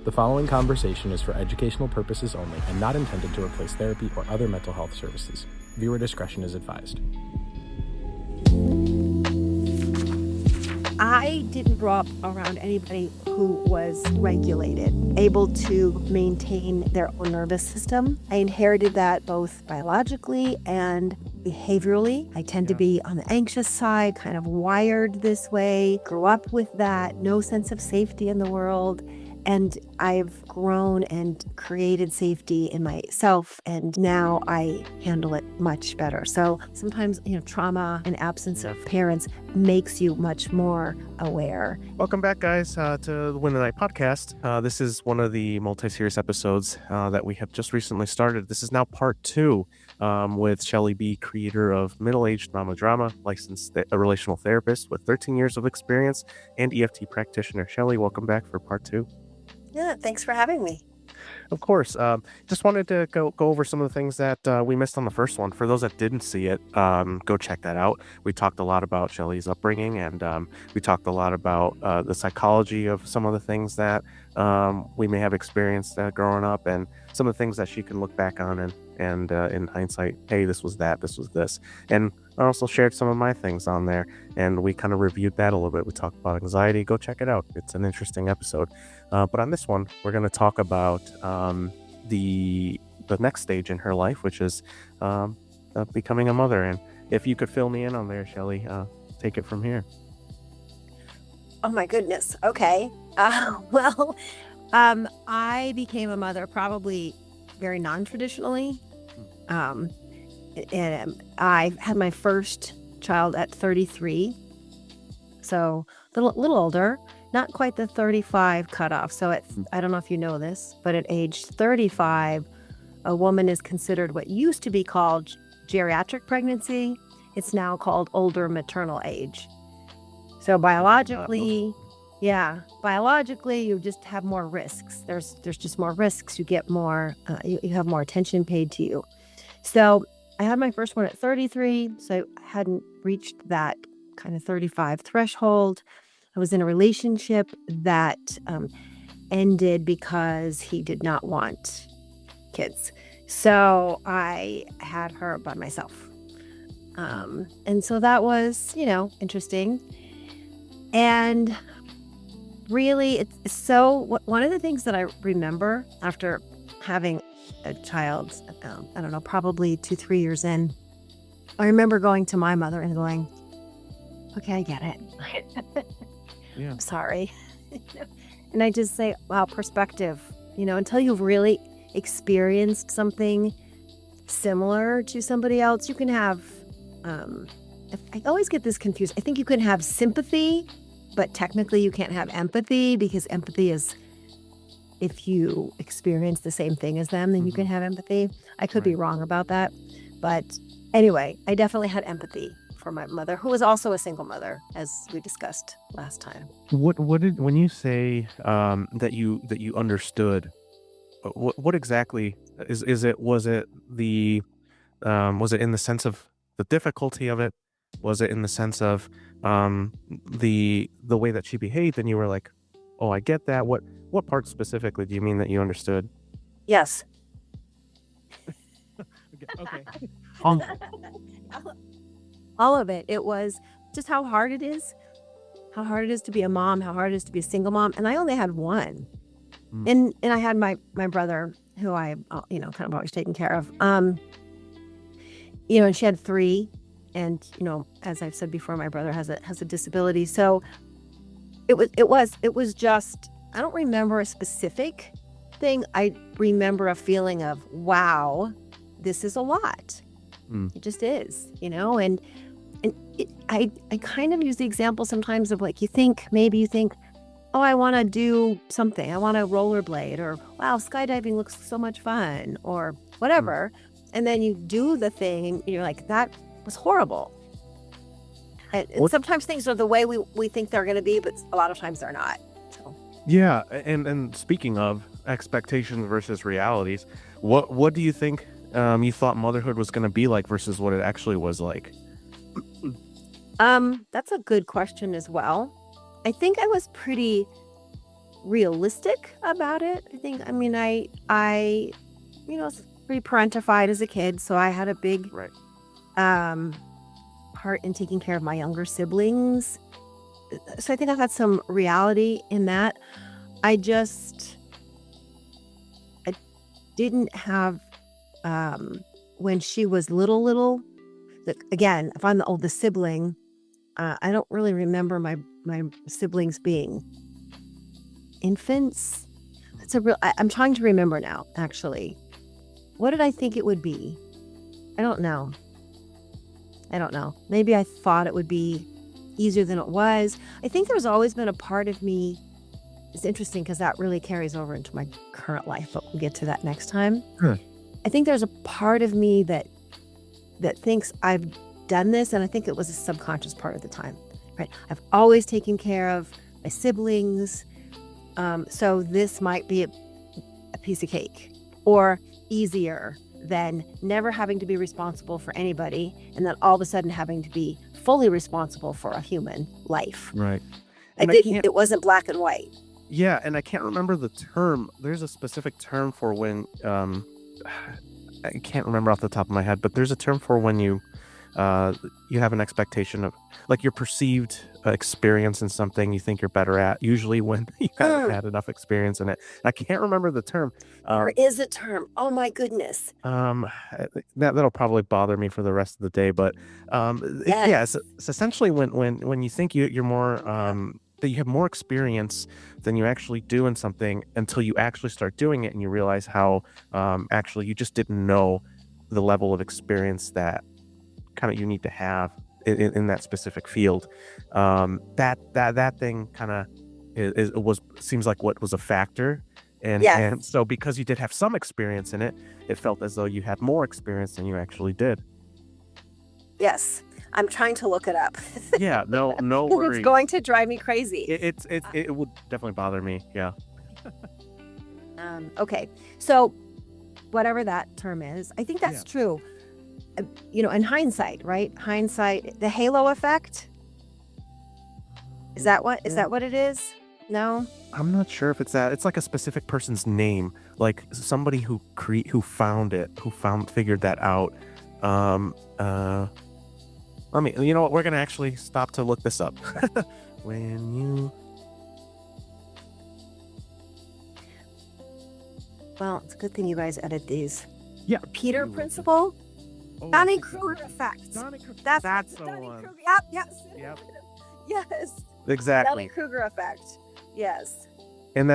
The following conversation is for educational purposes only and not intended to replace therapy or other mental health services. Viewer discretion is advised. I didn't grow up around anybody who was regulated, able to maintain their own nervous system. I inherited that both biologically and behaviorally. I tend to be on the anxious side, kind of wired this way, grew up with that, no sense of safety in the world. And I've grown and created safety in myself, and now I handle it much better. So sometimes, trauma and absence of parents makes you much more aware. Welcome back, guys, to the Win the Night podcast. This is one of the multi-series episodes that we have just recently started. This is now part 2 with Shelley Bee, creator of Middle-Aged Mama Drama, licensed relational therapist with 13 years of experience, and EFT practitioner. Shelley, welcome back for part 2. Yeah, thanks for having me. Of course. Just wanted to go over some of the things that we missed on the first one. For those that didn't see it, go check that out. We talked a lot about Shelley's upbringing, and we talked a lot about the psychology of some of the things that we may have experienced growing up, and some of the things that she can look back on and in hindsight, hey, this was that, this was this. And I also shared some of my things on there, and we kind of reviewed that a little bit. We talked about anxiety. Go check it out. It's an interesting episode. But on this one, we're going to talk about the next stage in her life, which is becoming a mother. And if you could fill me in on there, Shelley, take it from here. Oh my goodness. Okay. I became a mother probably very non-traditionally. And I had my first child at 33, so a little older, not quite the 35 cutoff. So I don't know if you know this, but at age 35, a woman is considered what used to be called geriatric pregnancy. It's now called older maternal age. So biologically, you just have more risks. There's just more risks. You get more, you have more attention paid to you. So I had my first one at 33, so I hadn't reached that kind of 35 threshold. I was in a relationship that ended because he did not want kids. So I had her by myself. And so that was, interesting. And really, one of the things that I remember after having a child, I don't know, probably 2-3 years in, I remember going to my mother and going, okay, I get it. Yeah. I'm sorry. And I just say, wow, perspective, until you've really experienced something similar to somebody else, you can have, I always get this confused. I think you can have sympathy, but technically you can't have empathy, because empathy is, if you experience the same thing as them, then you can have empathy. I could be wrong about that. But anyway, I definitely had empathy for my mother, who was also a single mother, as we discussed last time. When you say that you understood, what exactly is it? Was it in the sense of the difficulty of it? Was it in the sense of the way that she behaved, and you were like, oh, I get that? What part specifically do you mean that you understood? Yes. Okay. All of it. It was just how hard it is to be a mom, how hard it is to be a single mom. And I only had one. And I had my brother, who I, kind of always taken care of. And she had 3. And, as I've said before, my brother has a disability. So it was just, I don't remember a specific thing. I remember a feeling of, wow, this is a lot. It just is, and I kind of use the example sometimes of like, maybe you think, oh, I want to do something. I want to rollerblade, or wow, skydiving looks so much fun, or whatever. And then you do the thing and you're like, that was horrible. And sometimes things are the way we think they're going to be, but a lot of times they're not. So. Yeah. And speaking of expectations versus realities, what do you think you thought motherhood was going to be like versus what it actually was like? That's a good question as well. I think I was pretty realistic about it. I mean, I was pretty parentified as a kid, so I had a big Right. part in taking care of my younger siblings. So I think I had some reality in that. I didn't have, when she was little, again, if I'm the oldest sibling, I don't really remember my siblings being infants. I'm trying to remember now, actually. What did I think it would be? I don't know. Maybe I thought it would be easier than it was. I think there's always been a part of me. It's interesting because that really carries over into my current life, but we'll get to that next time. Sure. I think there's a part of me that thinks I've done this, and I think it was a subconscious part at the time, right? I've always taken care of my siblings, so this might be a piece of cake or easier than never having to be responsible for anybody and then all of a sudden having to be fully responsible for a human life. Right. It wasn't black and white. Yeah, and I can't remember the term. There's a specific term for when I can't remember off the top of my head, but there's a term for when you have an expectation of, like, your perceived experience in something you think you're better at, usually when you haven't had enough experience in it. I can't remember the term. There is a term. Oh my goodness. That'll probably bother me for the rest of the day, but Yes. it's essentially when you think you're more that you have more experience than you actually do in something until you actually start doing it and you realize how actually you just didn't know the level of experience that kind of you need to have in that specific field. That thing kind of seems like what was a factor. And so because you did have some experience in it, it felt as though you had more experience than you actually did. Yes. I'm trying to look it up. Yeah, no worries. It's going to drive me crazy. It would definitely bother me. Yeah. Okay. So whatever that term is, I think that's true. In hindsight, right? Hindsight, the halo effect. Is that what it is? No? I'm not sure if it's that. It's like a specific person's name, like somebody who figured that out. You know what? We're gonna actually stop to look this up. Well, it's a good thing you guys edit these. Yeah. Peter principle. Dunning-Kruger effect. That's the one. Yep. Yes. Yep. Yes. Exactly. Dunning-Kruger effect. Yes. And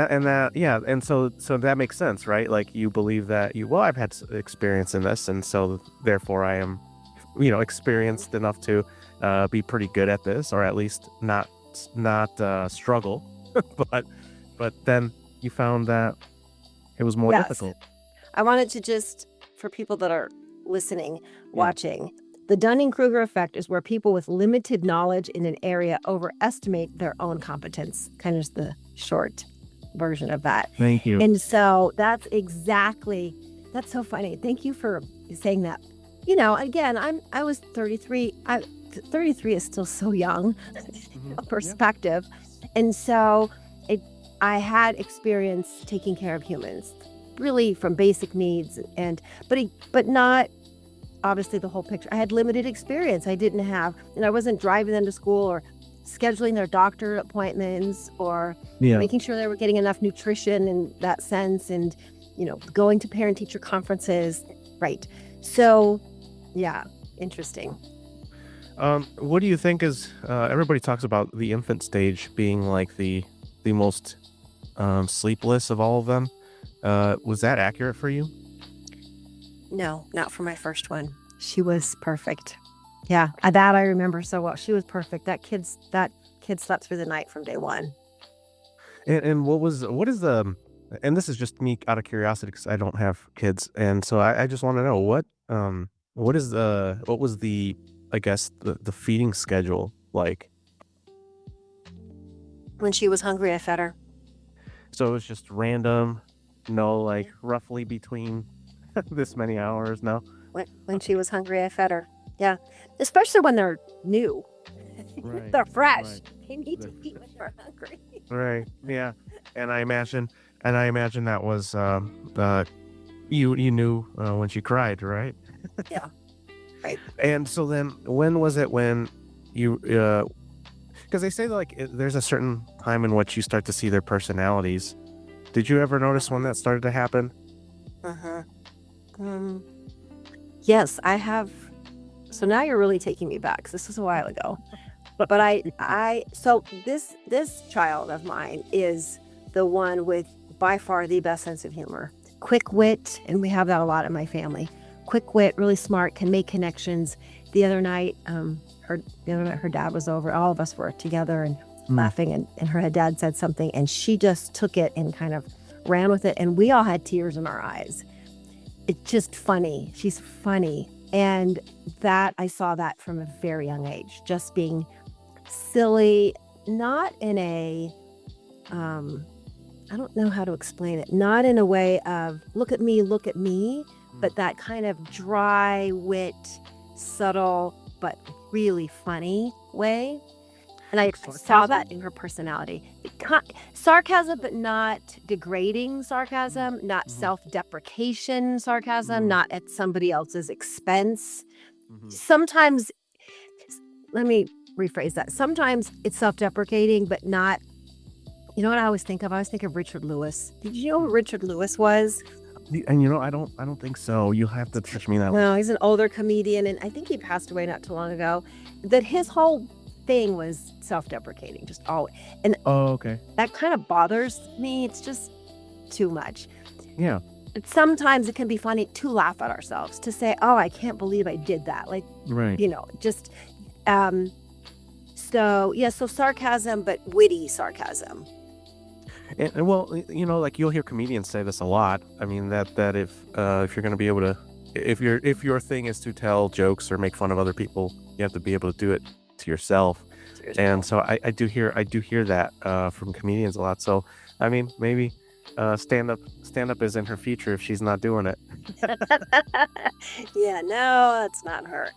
so that makes sense, right? Like, you believe that I've had experience in this, and so therefore I am, experienced enough to be pretty good at this, or at least not struggle. but then you found that it was more difficult. I wanted to just, for people that are listening, watching, the Dunning-Kruger effect is where people with limited knowledge in an area overestimate their own competence. Kind of the short version of that. Thank you. And so that's so funny. Thank you for saying that. Again, I was 33. 33 is still so young, perspective. Yeah. And so I had experience taking care of humans, really from basic needs, but not obviously the whole picture. I had limited experience. I didn't have, and I wasn't driving them to school or scheduling their doctor appointments or making sure they were getting enough nutrition in that sense, and going to parent-teacher conferences. Right. So, interesting. What do you think is? Everybody talks about the infant stage being like the most sleepless of all of them. Was that accurate for you? No, not for my first one. She was perfect. Yeah, that I remember so well. She was perfect. That kid slept through the night from day one. And what is the? And this is just me out of curiosity because I don't have kids, and so I just want to know what was the, I guess, the feeding schedule like? When she was hungry, I fed her. So it was just random, like roughly between this many hours. No. When she was hungry, I fed her. Yeah, especially when they're new. Right. They're fresh. Right. They need to eat when they're hungry. Right. Yeah. And I imagine that was you knew when she cried, right? Yeah. Right. And so then, when was it when you? Because they say like there's a certain time in which you start to see their personalities. Did you ever notice when that started to happen? Uh-huh. Um, yes, I have. So now you're really taking me back, 'cause this was a while ago. But so this child of mine is the one with by far the best sense of humor, quick wit, and we have that a lot in my family. Quick wit, really smart, can make connections. The other night, her dad was over. All of us were together and laughing, and her dad said something, and she just took it and kind of ran with it, and we all had tears in our eyes. It's just funny. She's funny, and that I saw that from a very young age, just being silly, not in a I don't know how to explain it, not in a way of look at me, but that kind of dry wit, subtle but really funny way. And I saw that in her personality. Sarcasm, but not degrading sarcasm, not self-deprecation sarcasm, not at somebody else's expense. Sometimes, let me rephrase that. Sometimes it's self-deprecating, but not. You know what I always think of? I always think of Richard Lewis. Did you know who Richard Lewis was? And I don't think so. You'll have to touch me that way. No, he's an older comedian, and I think he passed away not too long ago. That his whole thing was self-deprecating, just always. And Oh, okay. that kind of bothers me. It's just too much. Yeah. Sometimes it can be funny to laugh at ourselves, to say, oh, I can't believe I did that. Like, Right. just, so sarcasm, but witty sarcasm. And well, like you'll hear comedians say this a lot. I mean that if you're going to be able to, if your thing is to tell jokes or make fun of other people, you have to be able to do it to yourself. And so I do hear that from comedians a lot. So I mean, maybe stand up is in her future if she's not doing it. Yeah, no, that's not her.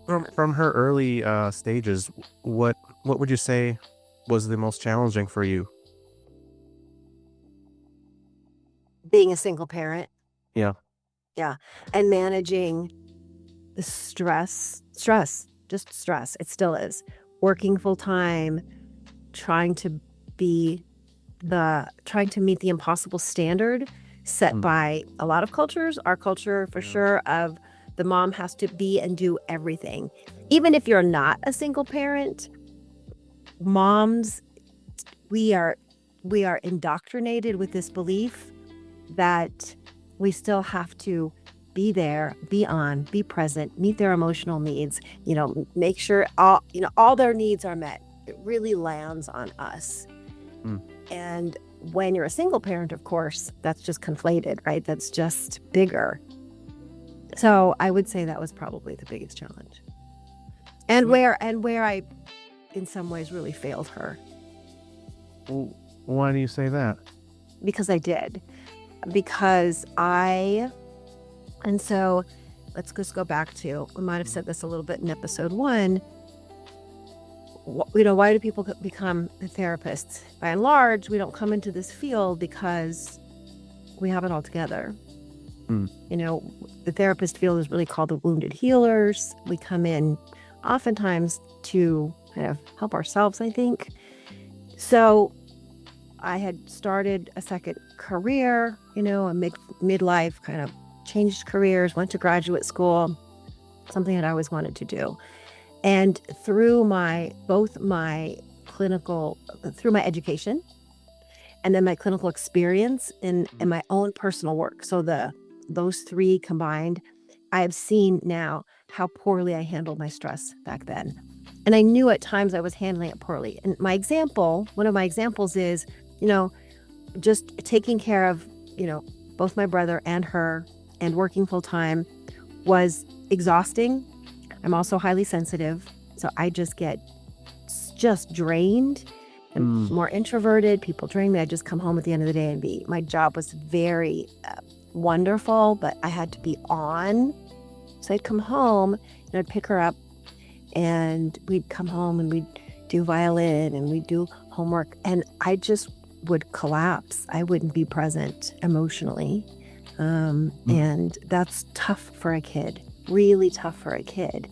From her early stages, what would you say was the most challenging for you? Being a single parent. Yeah. Yeah. And managing the stress. It still is. Working full time, trying to meet the impossible standard set by a lot of cultures. Our culture, for sure, of the mom has to be and do everything. Even if you're not a single parent, moms, we are indoctrinated with this belief that we still have to be there, be on, be present, meet their emotional needs, make sure all their needs are met. It really lands on us. And when you're a single parent, of course, that's just conflated, right? That's just bigger. So I would say that was probably the biggest challenge. And where I, in some ways, really failed her. Why do you say that? Because I did. And so let's just go back to, we might have said this a little bit in episode 1. Why do people become therapists? By and large, we don't come into this field because we have it all together. The therapist field is really called the wounded healers. We come in oftentimes to kind of help ourselves, I think. So I had started a second career, a midlife, kind of changed careers, went to graduate school, something that I always wanted to do. And through my education and then my clinical experience in my own personal work, so those three combined, I have seen now how poorly I handled my stress back then. And I knew at times I was handling it poorly. And one of my examples is, just taking care of, both my brother and her and working full time was exhausting. I'm also highly sensitive. So I just get drained and more introverted. People drain me. I just come home at the end of the day and my job was very wonderful, but I had to be on. So I'd come home and I'd pick her up and we'd come home and we'd do violin and we'd do homework. And I just would collapse. I wouldn't be present emotionally. And that's tough for a kid, really tough for a kid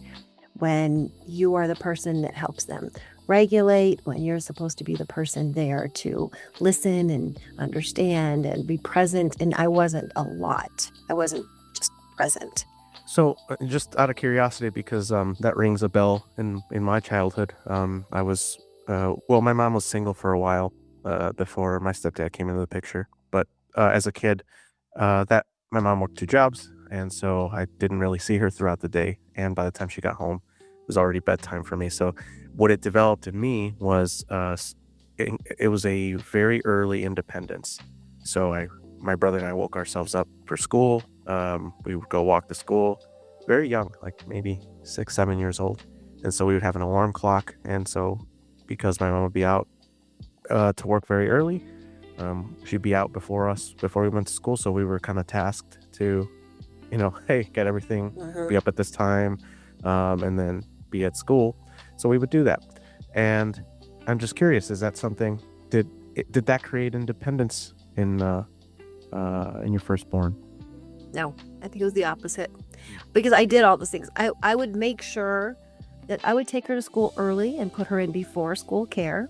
when you are the person that helps them regulate, when you're supposed to be the person there to listen and understand and be present. And I wasn't a lot. I wasn't just present. So, just out of curiosity, because that rings a bell in my childhood. I was my mom was single for a while before my stepdad came into the picture. But as a kid, that my mom worked 2 jobs, and so I didn't really see her throughout the day. And by the time she got home, it was already bedtime for me. So, what it developed in me was it was a very early independence. So my brother and I woke ourselves up for school. We would go walk to school, very young, like maybe 6, 7 years old. And so we would have an alarm clock. And so because my mom would be out to work very early, she'd be out before we went to school. So we were kind of tasked to, hey, get everything, be up at this time, and then be at school. So we would do that. And I'm just curious, is that something, did that create independence in your firstborn? No, I think it was the opposite, because I did all those things. I would make sure that I would take her to school early and put her in before school care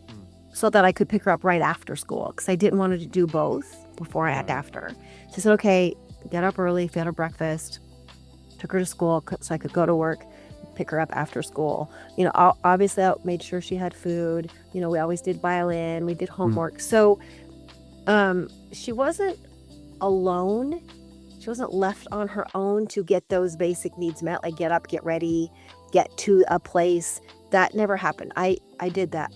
so that I could pick her up right after school, because I didn't want her to do both before and after. So I said, okay, get up early, fed her breakfast, took her to school so I could go to work, pick her up after school. Obviously I made sure she had food. We always did violin, we did homework. So she wasn't alone. She wasn't left on her own to get those basic needs met, like get up, get ready, get to a place. That never happened. I did that.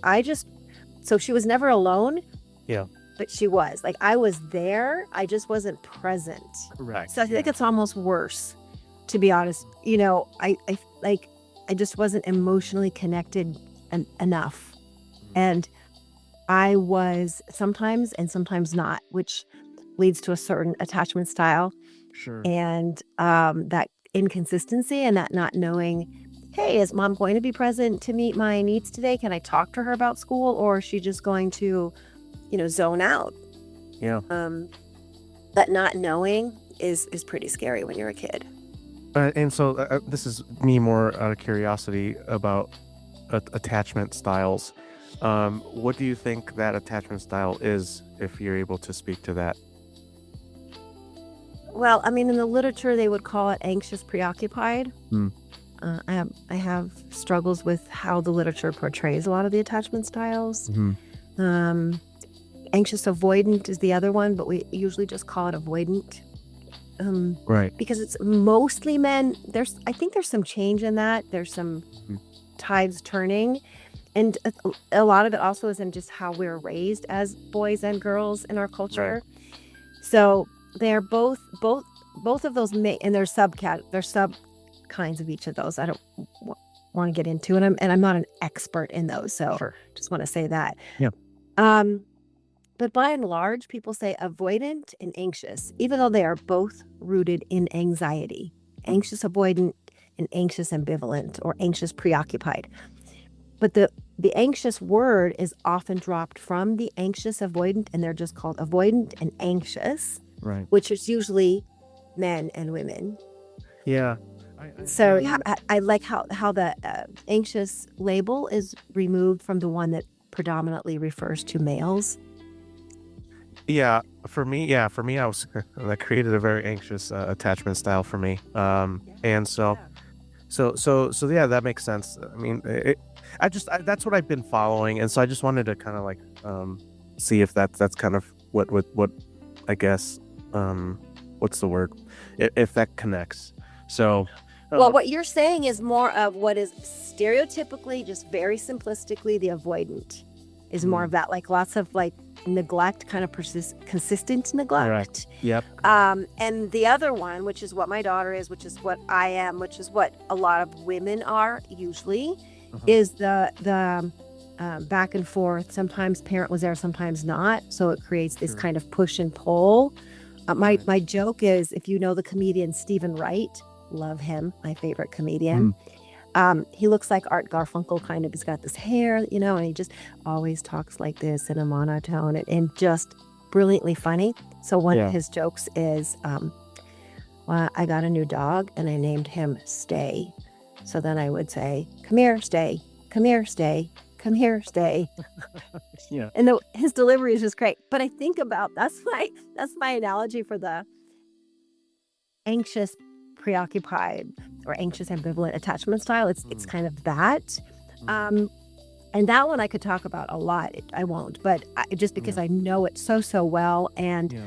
So she was never alone. Yeah. But she was. Like, I was there, I just wasn't present. Right. So I think it's almost worse, to be honest. I just wasn't emotionally connected enough. And I was sometimes and sometimes not, which leads to a certain attachment style. Sure. And that inconsistency and that not knowing, hey, is mom going to be present to meet my needs today? Can I talk to her about school, or is she just going to, zone out? Yeah. That not knowing is pretty scary when you're a kid. And so this is me more out of curiosity about attachment styles. What do you think that attachment style is, if you're able to speak to that? Well, in the literature, they would call it anxious preoccupied. I have struggles with how the literature portrays a lot of the attachment styles. Anxious avoidant is the other one, but we usually just call it avoidant. Right. Because it's mostly men. I think there's some change in that. There's some tides turning. And a lot of it also is in just how we're raised as boys and girls in our culture. Right. So they're both of those, and there's sub kinds of each of those. I don't want to get into it, and I'm not an expert in those, so sure. Just want to say that. Yeah. But by and large, people say avoidant and anxious, even though they are both rooted in anxiety. Anxious avoidant and anxious ambivalent, or anxious preoccupied. But the anxious word is often dropped from the anxious avoidant, and they're just called avoidant and anxious, right? Which is usually men and women. Yeah. I like how the anxious label is removed from the one that predominantly refers to males. Yeah, for me, I was that created a very anxious attachment style for me. And so yeah, that makes sense. That's what I've been following, and so I just wanted to kind of like see if that's kind of what I guess what's the word, if that connects. So. Well, what you're saying is more of what is stereotypically, just very simplistically, the avoidant is more of that, like lots of like neglect, kind of consistent neglect. Right. Yep. And the other one, which is what my daughter is, which is what I am, which is what a lot of women are usually, is the back and forth. Sometimes parent was there, sometimes not. So it creates this kind of push and pull. My joke is, if you know the comedian Stephen Wright, love him, my favorite comedian. He looks like Art Garfunkel, kind of. He's got this hair, and he just always talks like this in a monotone and just brilliantly funny. So one of Yeah. his jokes is, well, I got a new dog and I named him Stay. So then I would say, come here, Stay, come here, Stay, come here, Stay. Yeah. And his delivery is just great. But I think about, that's my analogy for the anxious, preoccupied, or anxious ambivalent attachment style. It's kind of that. And that one I could talk about a lot. I won't, but just because I know it so well. And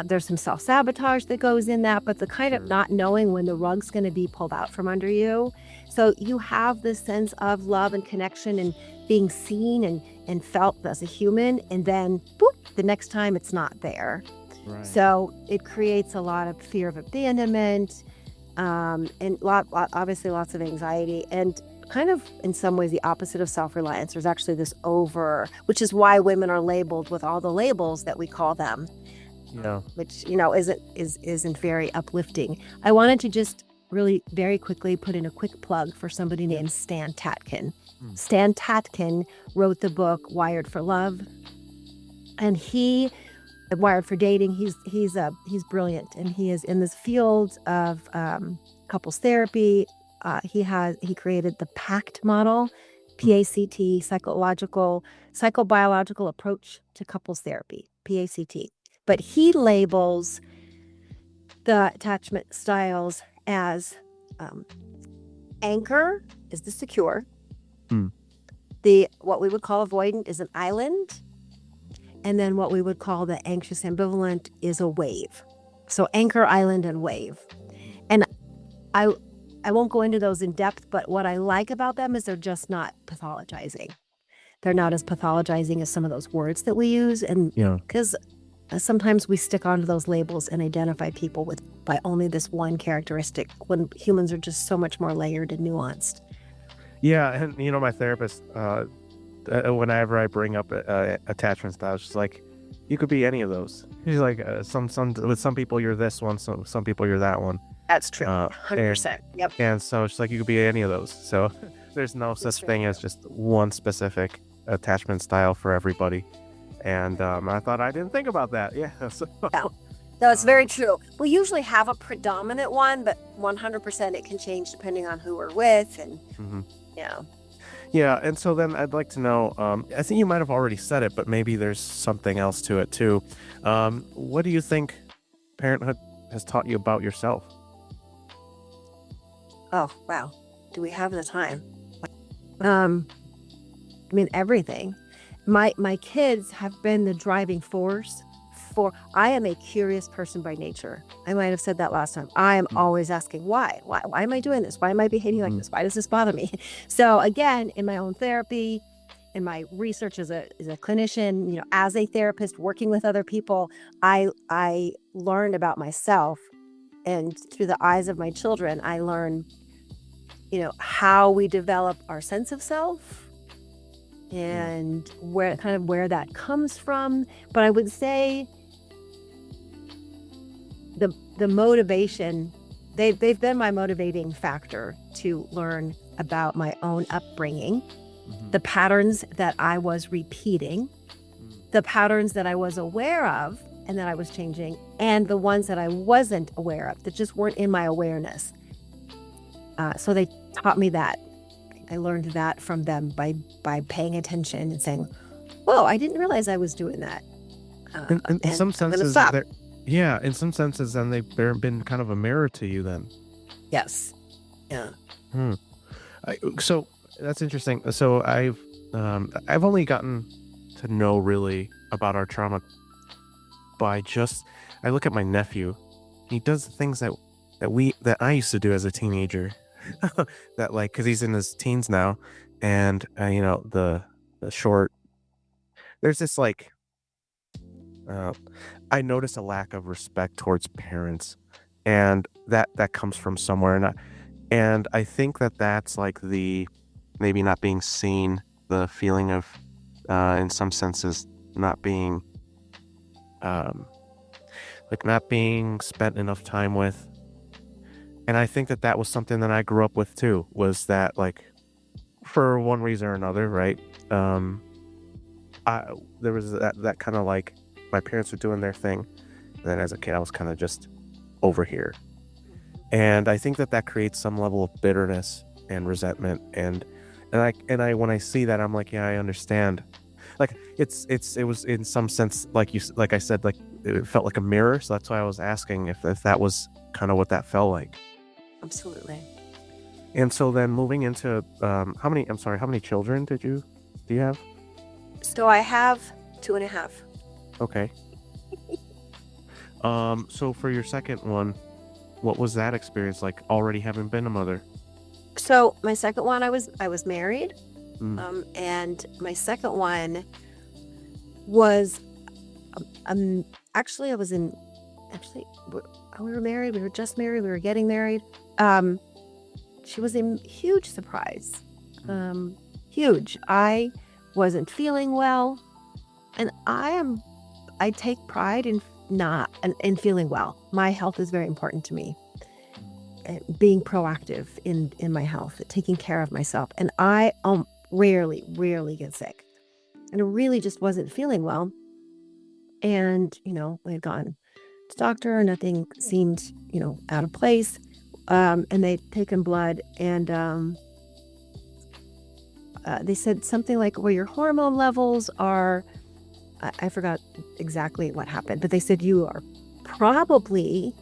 there's some self-sabotage that goes in that, but the kind of not knowing when the rug's going to be pulled out from under you. So you have this sense of love and connection and being seen and felt as a human. And then boop, the next time it's not there. Right. So it creates a lot of fear of abandonment, and obviously lots of anxiety, and kind of in some ways the opposite of self-reliance. There's actually this which is why women are labeled with all the labels that we call them, which isn't very uplifting. I wanted to just really very quickly put in a quick plug for somebody named Stan Tatkin. Stan Tatkin wrote the book Wired for Love, and Wired for Dating. He's brilliant, and he is in this field of couples therapy. He created the PACT model, PACT, psychobiological approach to couples therapy, PACT. But he labels the attachment styles as anchor is the secure. What we would call avoidant is an island. And then what we would call the anxious ambivalent is a wave. So anchor, island, and wave. And I won't go into those in depth, but what I like about them is they're just not pathologizing. They're not as pathologizing as some of those words that we use. And because sometimes we stick onto those labels and identify people by only this one characteristic, when humans are just so much more layered and nuanced. Yeah, and my therapist, whenever I bring up attachment styles, she's like, you could be any of those. She's like, with some people you're this one, some people you're that one. That's true. 100%. Yep. And so she's like, you could be any of those. So there's no such thing as just one specific attachment style for everybody. And I thought I didn't think about that. Yeah. No, it's very true. We usually have a predominant one, but 100% it can change depending on who we're with. And Yeah, and so then I'd like to know, I think you might have already said it, but maybe there's something else to it too. What do you think parenthood has taught you about yourself? Oh, wow. Do we have the time? Everything. My kids have been the driving force I am a curious person by nature. I might have said that last time. I am always asking why am I doing this? Why am I behaving like this? Why does this bother me? So again, in my own therapy, in my research as a clinician, as a therapist working with other people, I learned about myself, and through the eyes of my children, I learn, how we develop our sense of self and where that comes from. But I would say the motivation, they've been my motivating factor to learn about my own upbringing, the patterns that I was repeating, the patterns that I was aware of and that I was changing, and the ones that I wasn't aware of, that just weren't in my awareness. So they taught me that. I learned that from them by paying attention and saying, whoa, I didn't realize I was doing that. In some senses, in some senses, then they've been kind of a mirror to you then. Yes. Yeah. So that's interesting. So I've only gotten to know really about our trauma by I look at my nephew. He does the things that I used to do as a teenager. That because he's in his teens now, and the short. There's this I notice a lack of respect towards parents, and that comes from somewhere, and I think that's the maybe not being seen, the feeling of in some senses not being not being spent enough time with, And I think that that was something that I grew up with too, was that like for one reason or another, right? Um, I there was that kind of like my parents were doing their thing, and then as a kid I was kind of just over here. And I think that that creates some level of bitterness and resentment, and I when I see that I'm like, yeah, I understand. Like it was in some sense like like I said, like it felt like a mirror, so that's why I was asking if that was kind of what that felt like. Absolutely. And so then moving into how many children do you have? So I have 2.5. Okay. So for your second one, what was that experience like already having been a mother? So my second one, I was married, Mm. and my second one was actually I was in actually we were married. We were just married. We were getting married. Um, she was a huge surprise. Huge. I wasn't feeling well, and I take pride in not in feeling well. My health is very important to me. Being proactive in my health, taking care of myself, and I rarely get sick, and I really just wasn't feeling well. And we had gone to the doctor, nothing seemed out of place, and they'd taken blood, and they said something like, well, your hormone levels are, I forgot exactly what happened, but they said you are probably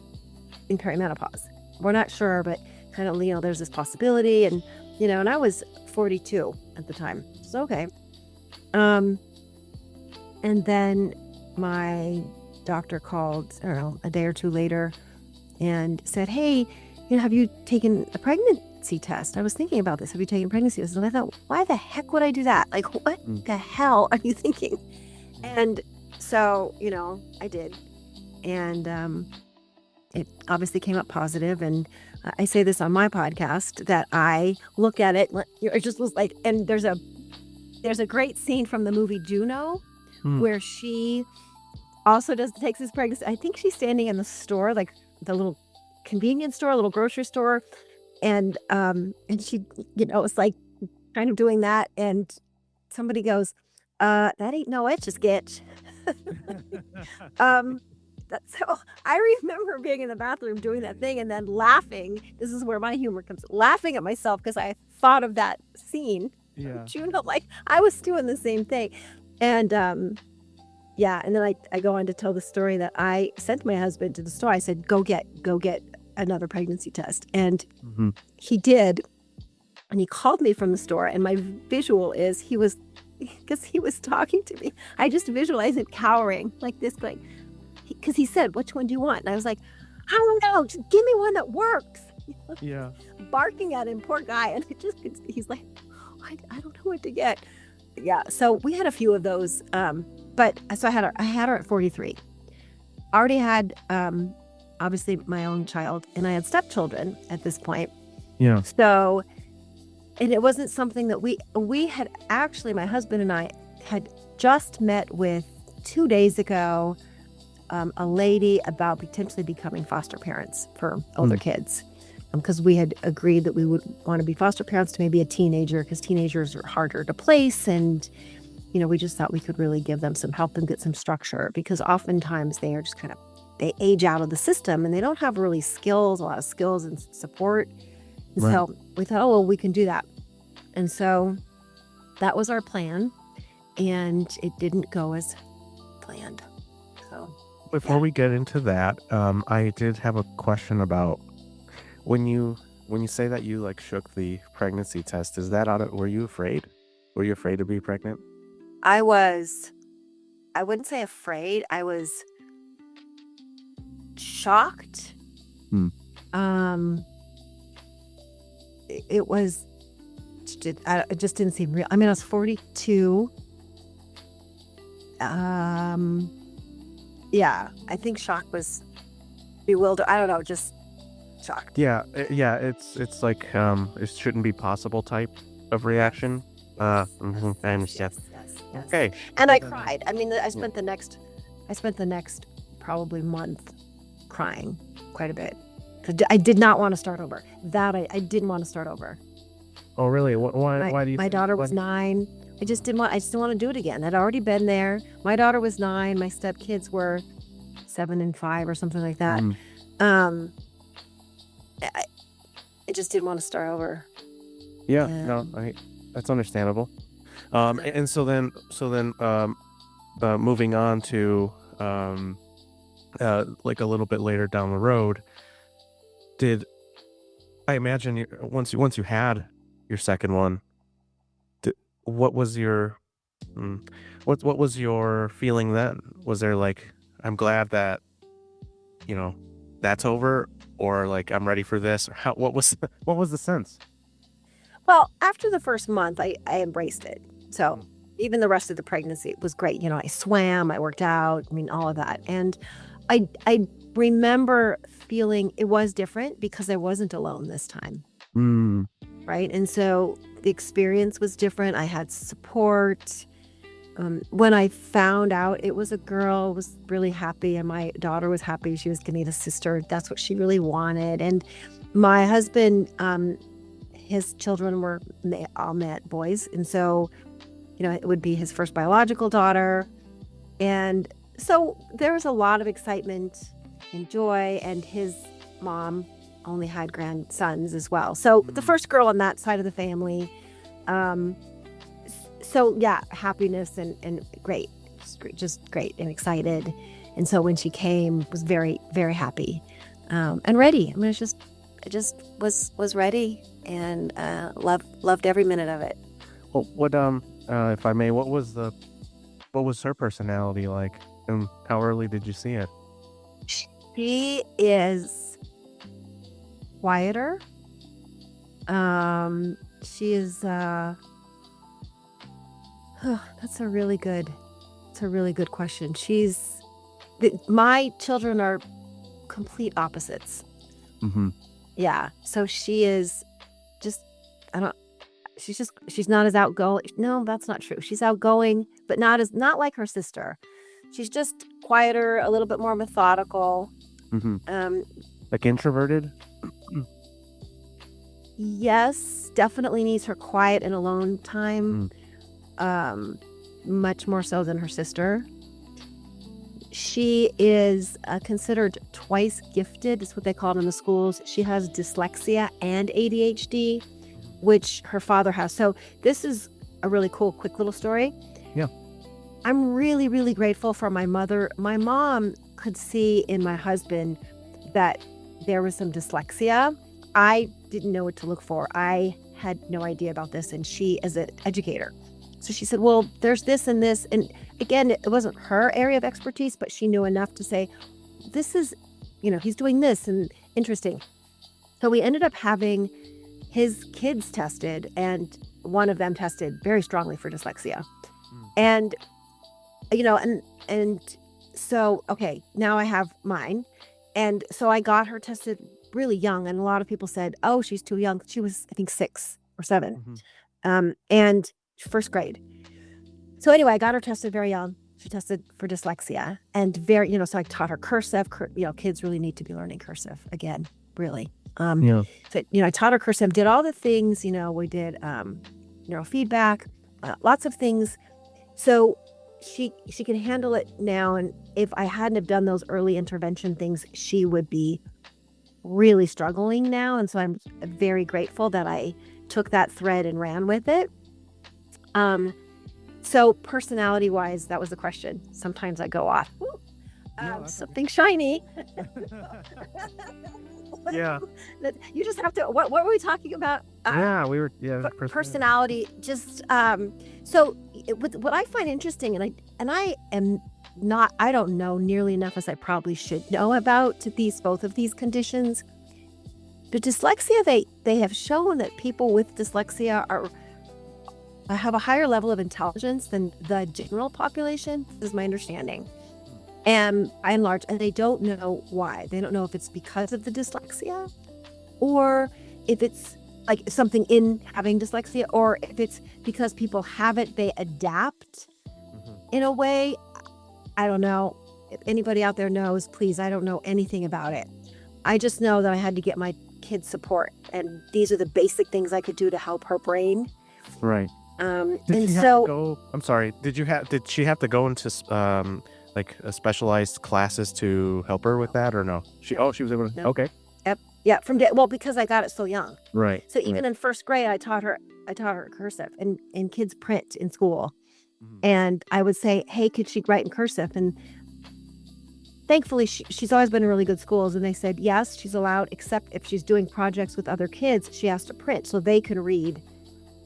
in perimenopause. We're not sure, but kind of, there's this possibility. And I was 42 at the time. So, okay. And then my doctor called, I don't know, a day or two later and said, hey, have you taken a pregnancy test? I was thinking about this. Have you taken a pregnancy test? And I thought, why the heck would I do that? Like, what the hell are you thinking? And so, I did. And it obviously came up positive. And I say this on my podcast that I look at it, it just was like, and there's a great scene from the movie Juno where she also takes this pregnancy. I think she's standing in the store, like the little convenience store, little grocery store. And she, it's like kind of doing that. And somebody goes, that ain't no etch a sketch. So I remember being in the bathroom doing that thing and then laughing. This is where my humor comes, laughing at myself because I thought of that scene. Yeah. Juno, like I was doing the same thing. And yeah, and then I go on to tell the story that I sent my husband to the store. I said, go get another pregnancy test. And he did. And he called me from the store. And my visual is because he was talking to me. I just visualized it cowering like this, going, because he said, which one do you want? And I was like, I don't know, just give me one that works. Yeah. Barking at him, poor guy. And he's like, I don't know what to get. Yeah. So we had a few of those. But so I had her at 43. I already had, obviously my own child, and I had stepchildren at this point. Yeah. So, and it wasn't something that we had actually, my husband and I had just met with 2 days ago, a lady about potentially becoming foster parents for older kids. Because we had agreed that we would want to be foster parents to maybe a teenager, because teenagers are harder to place. And, we just thought we could really give them some help and get some structure, because oftentimes they are just they age out of the system and they don't have really a lot of skills and support. And Right. so we thought, oh, well, we can do that. And so that was our plan, and it didn't go as planned. So Before we get into that, I did have a question about when you say that you like shook the pregnancy test. Is that were you afraid? Were you afraid to be pregnant? I wouldn't say afraid. I was shocked. It was, it just didn't seem real. I mean, I was 42. Yeah, I think shock was bewildered. I don't know, just shocked. Yeah, it's like it shouldn't be possible type of reaction. I understand. Yes. Okay. And I cried. I mean, I spent the next probably month crying quite a bit. I did not want to start over. I didn't want to start over. Oh, really? Why do you My think? daughter was 9. I just didn't want to do it again. I'd already been there. My daughter was 9. My stepkids were 7 and 5 or something like that. Mm, Um, I, I just didn't want to start over. yeah, no, Um, that's understandable. And so then, moving on to like a little bit later down the road, did I imagine once you had your second one, what was your what was your feeling then? Was there like, I'm glad that you know that's over, or like I'm ready for this? Or what was what was the sense? well, after the first month, I embraced it. So Mm, even the rest of the pregnancy was great. I swam, I worked out, I mean, all of that. And I remember feeling it was different because I wasn't alone this time. mm, Right. And so the experience was different. I had support. When I found out it was a girl, I was really happy, and my daughter was happy. She was getting a sister. That's what she really wanted. And my husband, his children were all met boys, and so it would be his first biological daughter, and so there was a lot of excitement and joy. And his mom only had grandsons as well. So the mm. first girl on that side of the family. Um, so yeah, happiness and great, just great and excited. And so when she came, was very, very happy, and ready. I mean, I just was ready, and loved every minute of it. Well, if I may, what was her personality like, and how early did you see it? She is quieter. She is. That's a really good. It's a really good question. My children are complete opposites. Mm-hmm. Yeah. So she is just. I don't. She's not as outgoing. No, that's not true. She's outgoing, but not like her sister. She's just quieter, a little bit more methodical. Mm-hmm. Um, Like introverted? yes, definitely needs her quiet and alone time. Mm, Much more so than her sister. She is considered twice gifted. Is what they call it in the schools. She has dyslexia and ADHD, which her father has. So this is a really cool, quick little story. yeah. I'm really, really grateful for my mother. My mom could see in my husband that there was some dyslexia. I didn't know what to look for. I had no idea about this. And she, as an educator, so she said, well, there's this and this. And again, it wasn't her area of expertise, but she knew enough to say, this is, he's doing this and interesting. So we ended up having his kids tested, and one of them tested very strongly for dyslexia. Mm, And, and so, okay, now I have mine. And so I got her tested really young. And a lot of people said, oh, she's too young. She was, I think, 6 or 7, mm-hmm. and first grade. So anyway, I got her tested very young. She tested for dyslexia, and so I taught her cursive. Kids really need to be learning cursive again, really. Yeah. So, I taught her cursive, did all the things, we did neuro-feedback, lots of things. So she can handle it now. And if I hadn't have done those early intervention things, she would be really struggling now. And so I'm very grateful that I took that thread and ran with it. So personality wise, that was the question. Sometimes I go off. Woo, No, that's okay. something shiny. Yeah. You just have to. What were we talking about? Yeah, we were. Yeah, Personality. Just so what I find interesting, and I am not. I don't know nearly enough as I probably should know about both of these conditions. But dyslexia, they have shown that people with dyslexia have a higher level of intelligence than the general population. This is my understanding. And by and large, and they don't know why. They don't know if it's because of the dyslexia, or if it's like something in having dyslexia, or if it's because people have it, they adapt Mm-hmm. in a way. I don't know. If anybody out there knows, please, I don't know anything about it. I just know that I had to get my kids support, and these are the basic things I could do to help her brain. Right. And Did she have to so go? I'm sorry. Did she have to go into like specialized classes to help her with that, or no? She was able to. No. Okay. Yep. Yeah, from day, well, because I got it so young. Right. So even in first grade, I taught her cursive, and kids print in school. Mhm. And I would say, hey, could she write in cursive? And thankfully, she's always been in really good schools. And they said, yes, she's allowed, except if she's doing projects with other kids, she has to print so they can read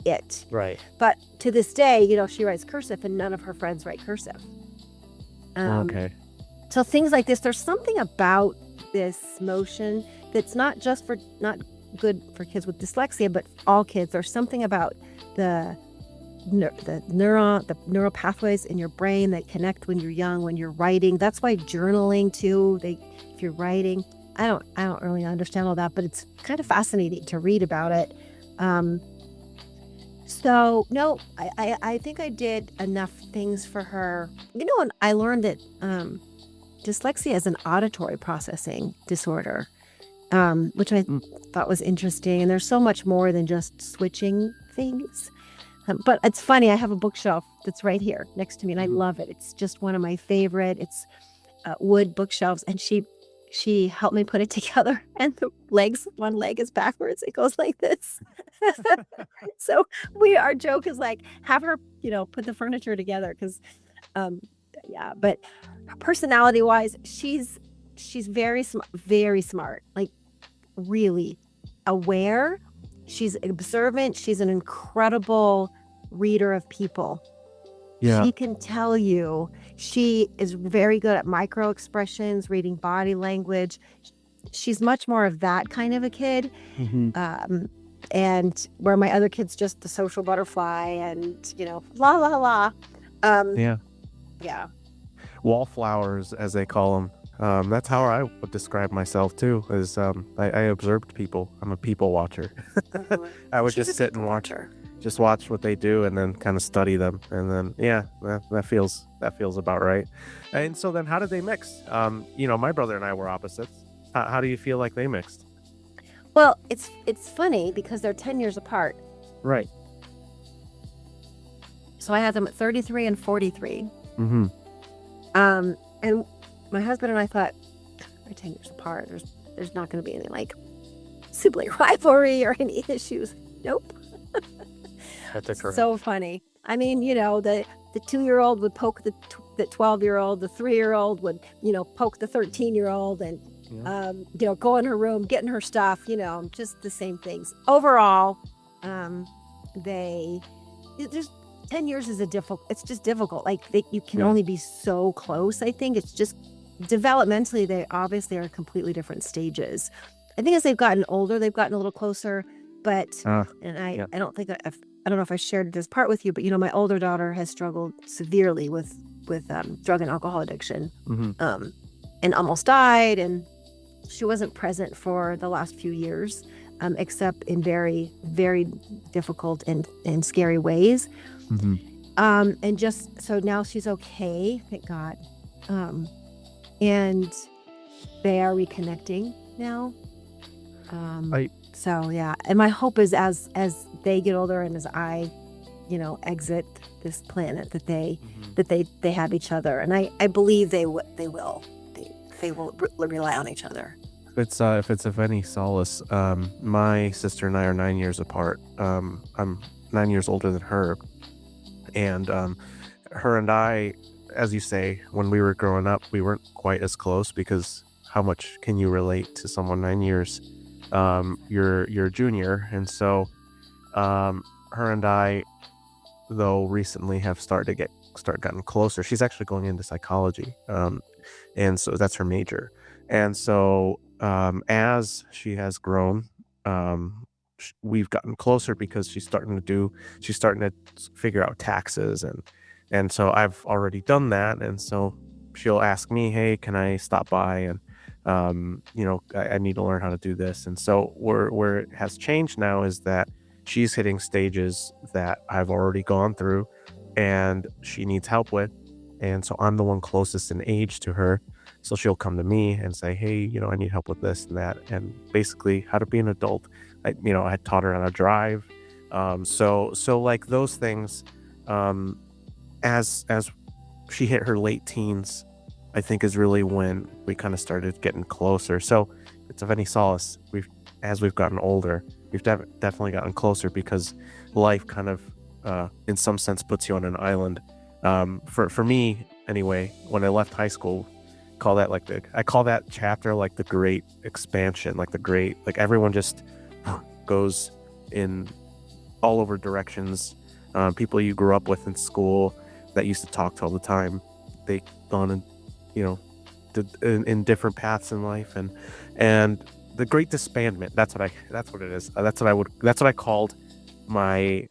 it. Right. But to this day, she writes cursive, and none of her friends write cursive. Okay. So things like this, there's something about this motion that's not good for kids with dyslexia, but all kids. There's something about the neural pathways in your brain that connect when you're young, when you're writing. That's why journaling too. If you're writing, I don't really understand all that, but it's kind of fascinating to read about it. So no, I think I did enough things for her. And I learned that dyslexia is an auditory processing disorder, which I thought was interesting. And there's so much more than just switching things. But it's funny, I have a bookshelf that's right here next to me, and I love it. It's just one of my favorite. It's wood bookshelves, and she helped me put it together, and one leg is backwards. It goes like this. So our joke is like, have her, put the furniture together, because, yeah. But personality wise, she's very smart, like really aware. She's observant. She's an incredible reader of people. Yeah. She can tell you. She is very good at micro expressions, reading body language. She's much more of that kind of a kid. Mm-hmm. And where my other kid's just the social butterfly and, la, la, la. Yeah. Yeah. Wallflowers, as they call them. That's how I would describe myself too. Is I observed people. I'm a people watcher. I would just sit and watch what they do, and then kind of study them, and then that feels about right. And so then, how did they mix? My brother and I were opposites. How do you feel like they mixed? Well, it's funny because they're 10 years apart. Right. So I had them at 33 and 43. Mm-hmm. And my husband and I thought, we're 10 years apart. There's not going to be any like sibling rivalry or any issues. Nope. That's correct. So funny. I mean, the 2-year-old would poke the 12-year-old, the 3-year-old would, poke the 13-year-old, and go in her room, getting her stuff, just the same things. Overall, just 10 years is it's just difficult. Like you can only be so close. I think it's just developmentally, they obviously are completely different stages. I think as they've gotten older, they've gotten a little closer, but, I don't think I don't know if I shared this part with you, but my older daughter has struggled severely with drug and alcohol addiction, and almost died. And she wasn't present for the last few years, except in very, very difficult and scary ways. Mm-hmm. And just so now she's okay, thank God. And they are reconnecting now. So yeah, and my hope is as they get older and as I, exit this planet, that they have each other, and I believe they will rely on each other. If it's of any solace, my sister and I are 9 years apart. I'm 9 years older than her, and her and I, as you say, when we were growing up, we weren't quite as close, because how much can you relate to someone 9 years? You're a junior, and so her and I, though recently, have gotten closer. She's actually going into psychology, and so that's her major. And so as she has grown, we've gotten closer, because she's starting to figure out taxes, and so I've already done that, and so she'll ask me, hey, can I stop by, and I need to learn how to do this. And so where it has changed now is that she's hitting stages that I've already gone through, and she needs help with, and so I'm the one closest in age to her, So she'll come to me and say, hey, I need help with this and that, and basically how to be an adult. I taught her how to drive. So like those things, as she hit her late teens, I think is really when we kind of started getting closer. So if it's of any solace, as we've gotten older, we've definitely gotten closer, because life kind of, in some sense, puts you on an island. For me anyway, when I left high school, I call that chapter like the great expansion, like everyone just goes in all over directions. People you grew up with in school that used to talk to all the time, they gone and in different paths in life, and the great disbandment. That's what it is. That's what I called my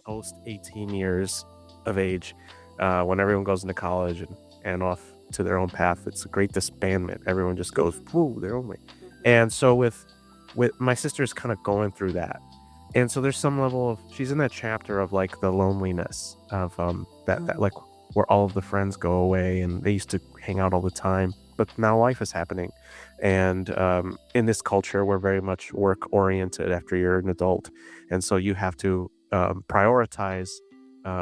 post 18 years of age, when everyone goes into college and off to their own path. It's a great disbandment. Everyone just goes their own way. And so with my sister's kind of going through that, and so there's some level of, she's in that chapter of like the loneliness of that like where all of the friends go away and they used to hang out all the time, but now life is happening. And in this culture, we're very much work oriented after you're an adult, and so you have to prioritize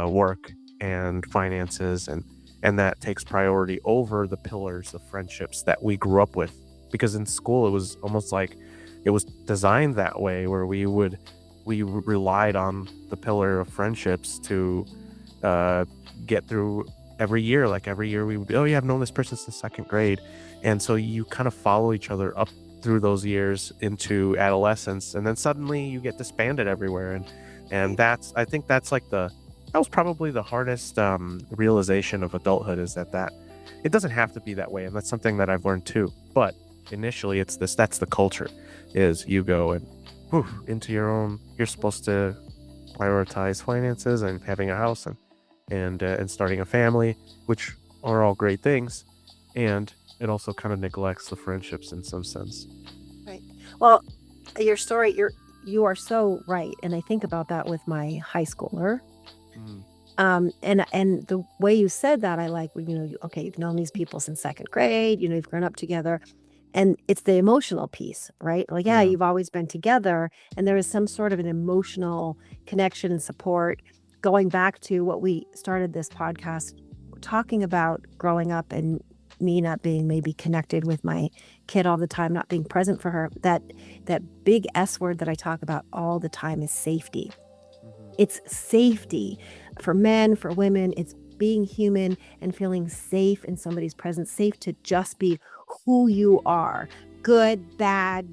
work and finances, and that takes priority over the pillars of friendships that we grew up with, because in school it was almost like it was designed that way, where we relied on the pillar of friendships to get through every year. Like every year we would, oh yeah, I've known this person since second grade, and so you kind of follow each other up through those years into adolescence, and then suddenly you get disbanded everywhere. And I think that's like that was probably the hardest realization of adulthood, is that it doesn't have to be that way, and that's something that I've learned too. But initially, that's the culture, is you go and into your own. You're supposed to prioritize finances and having a house and starting a family, which are all great things, and it also kind of neglects the friendships in some sense. Right. Well, your story, you are so right, and I think about that with my high schooler. And the way you said that, I like, you've known these people since second grade, you've grown up together, and it's the emotional piece, right? Like, yeah, you've always been together, and there is some sort of an emotional connection and support. Going back to what we started this podcast talking about, growing up and me not being maybe connected with my kid all the time, not being present for her, that big S word that I talk about all the time is safety. It's safety for men, for women. It's being human and feeling safe in somebody's presence, safe to just be who you are, good, bad,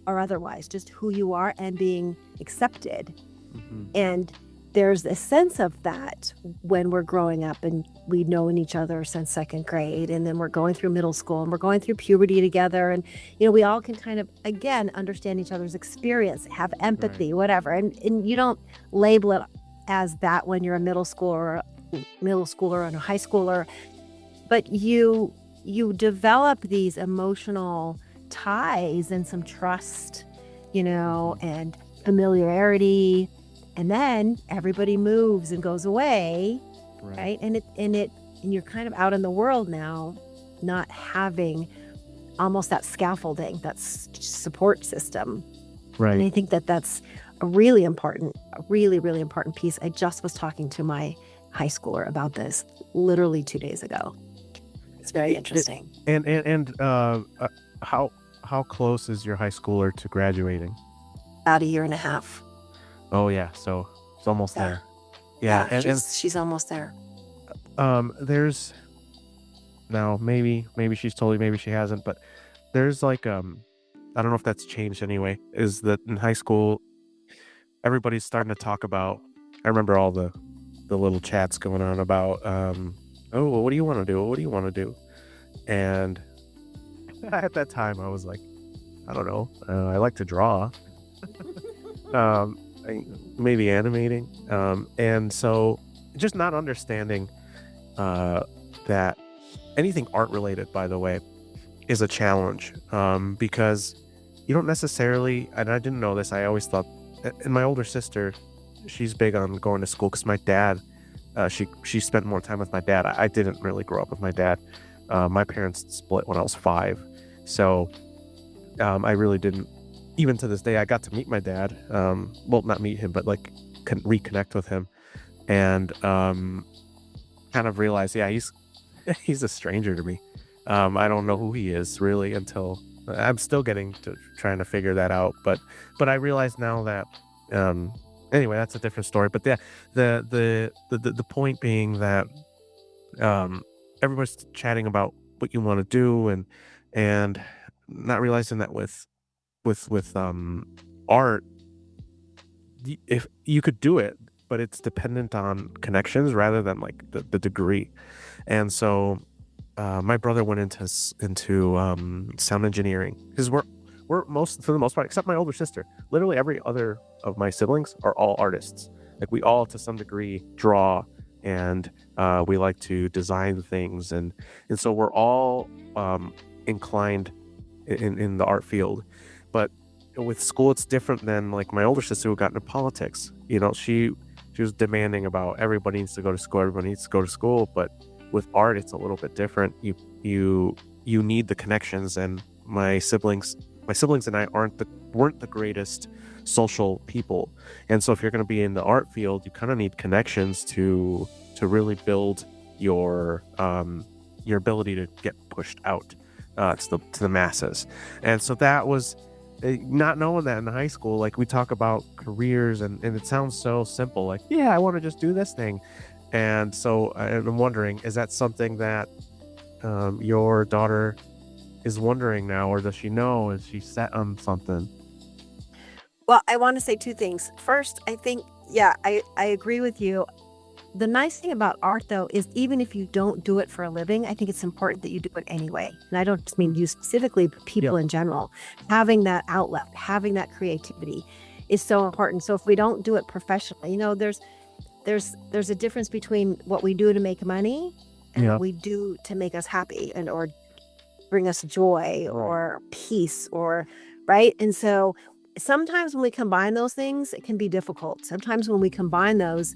or otherwise, just who you are and being accepted. And there's a sense of that when we're growing up and we've known each other since second grade, and then we're going through middle school and we're going through puberty together, and we all can kind of, again, understand each other's experience, have empathy, whatever, and you don't label it as that when you're a middle schooler and a high schooler, but you develop these emotional ties and some trust, and familiarity. And then everybody moves and goes away, right? And you're kind of out in the world now, not having almost that scaffolding, that support system. Right. And I think that's a really, really important piece. I just was talking to my high schooler about this literally 2 days ago. It's very interesting. And how close is your high schooler to graduating? About a year and a half. Oh yeah, so it's almost there. Yeah, and she's almost there. There's now maybe she's told you, maybe she hasn't, but there's like I don't know if that's changed anyway. Is that in high school, everybody's starting to talk about. I remember all the little chats going on about oh, well, what do you want to do? What do you want to do? And at that time, I was like, I don't know. I like to draw. Maybe animating, and so just not understanding that anything art related, by the way, is a challenge, because you don't necessarily, and I didn't know this, I always thought, and my older sister, she's big on going to school because my dad, she spent more time with my dad. I didn't really grow up with my dad, My parents split when I was 5. So I really didn't, even to this day, I got to meet my dad. Well, not meet him, but like reconnect with him, and kind of realize, yeah, he's a stranger to me. I don't know who he is really until I'm still trying to figure that out. But I realize now that anyway, that's a different story. But yeah, the point being that everybody's chatting about what you want to do, and not realizing that with art, if you could do it, but it's dependent on connections rather than like the degree. And so my brother went into sound engineering, because we're for the most part, except my older sister, literally every other of my siblings are all artists. Like, we all to some degree draw, and we like to design things, and so we're all inclined in the art field. But with school, it's different than like my older sister, who got into politics. She was demanding about everybody needs to go to school. But with art, it's a little bit different. You need the connections, and my siblings and I weren't the greatest social people. And so if you're going to be in the art field, you kind of need connections to really build your ability to get pushed out to the masses. And so that was not knowing that in high school. Like, we talk about careers, and it sounds so simple, like, yeah, I want to just do this thing. And so I'm wondering, is that something that your daughter is wondering now, or does she know? Is she set on something? Well, I want to say 2 things. First, I think, yeah, I agree with you. The nice thing about art, though, is even if you don't do it for a living, I think it's important that you do it anyway. And I don't just mean you specifically, but people in general. Having that outlet, having that creativity is so important. So if we don't do it professionally, there's a difference between what we do to make money and what we do to make us happy or bring us joy or peace, or right. And so sometimes when we combine those things, it can be difficult. Sometimes when we combine those,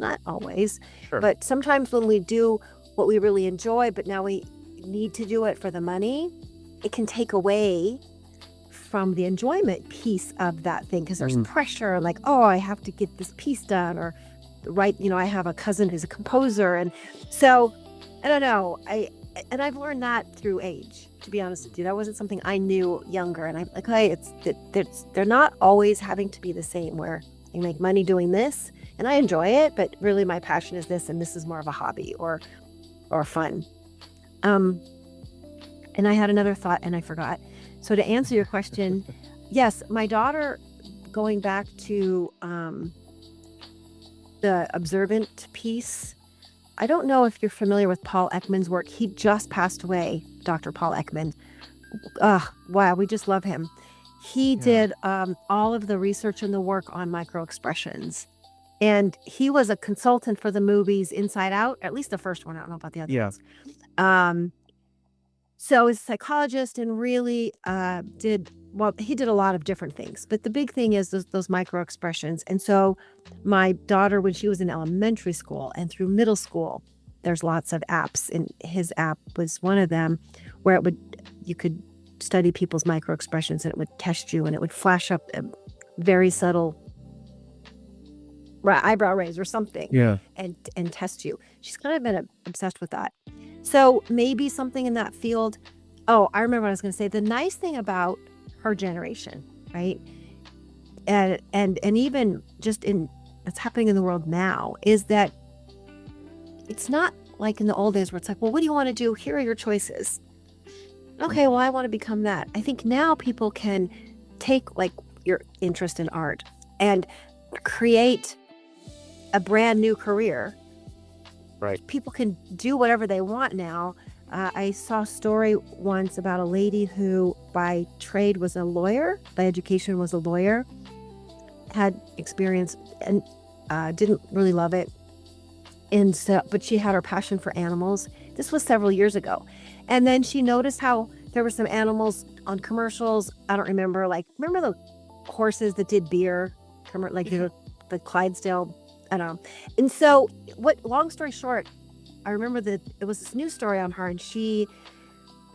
not always, but sometimes when we do what we really enjoy, but now we need to do it for the money, it can take away from the enjoyment piece of that thing, because there's pressure, like, oh, I have to get this piece done, or I have a cousin who's a composer, and so I don't know. I've learned that through age, to be honest with you. That wasn't something I knew younger, and I'm like, hey, they're not always having to be the same, where I make money doing this and I enjoy it, but really my passion is this, and this is more of a hobby or fun. And I had another thought and I forgot. So to answer your question, yes, my daughter, going back to the observant piece, I don't know if you're familiar with Paul Ekman's work. He just passed away, Dr. Paul Ekman. Wow, we just love him. He did all of the research and the work on microexpressions. And he was a consultant for the movies Inside Out, at least the first one. I don't know about the other ones. So he's a psychologist, and really he did a lot of different things. But the big thing is those microexpressions. And so my daughter, when she was in elementary school and through middle school, there's lots of apps, and his app was one of them, where you could study people's microexpressions, and it would test you, and it would flash up a very subtle eyebrow raise or something, and test you. She's kind of been obsessed with that. So maybe something in that field. Oh, I remember what I was going to say. The nice thing about her generation, right, and even just in what's happening in the world now, is that it's not like in the old days where it's like, well, what do you want to do? Here are your choices. Okay, well, I want to become that. I think now people can take like your interest in art and create a brand new career. Right. People can do whatever they want now. I saw a story once about a lady who by trade was a lawyer, by education was a lawyer, had experience and didn't really love it. And so, but she had her passion for animals. This was several years ago. And then she noticed how there were some animals on commercials. I don't remember, remember the horses that did beer, like the Clydesdale, I don't know. And so long story short, I remember that it was this news story on her, and she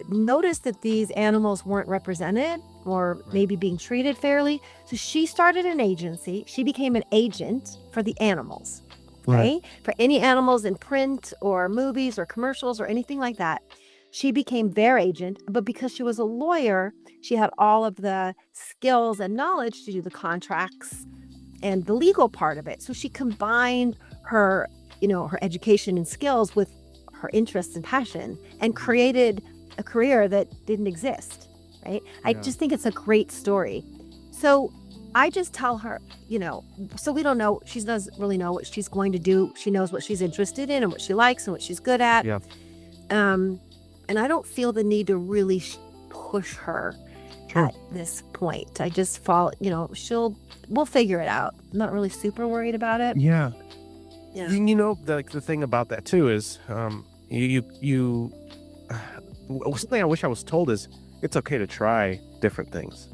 noticed that these animals weren't represented or maybe being treated fairly. So she started an agency. She became an agent for the animals, Right. for any animals in print or movies or commercials or anything like that. She became their agent, but because she was a lawyer, she had all of the skills and knowledge to do the contracts and the legal part of it. So she combined her, her education and skills with her interests and passion and created a career that didn't exist, right? I Yeah. just think it's a great story. So I just tell her, so we don't know, she doesn't really know what she's going to do. She knows what she's interested in and what she likes and what she's good at. Yeah. And I don't feel the need to really push her Sure. at this point. I just we'll figure it out. I'm not really super worried about it. Yeah. Yeah. The thing about that too is, something I wish I was told is it's okay to try different things.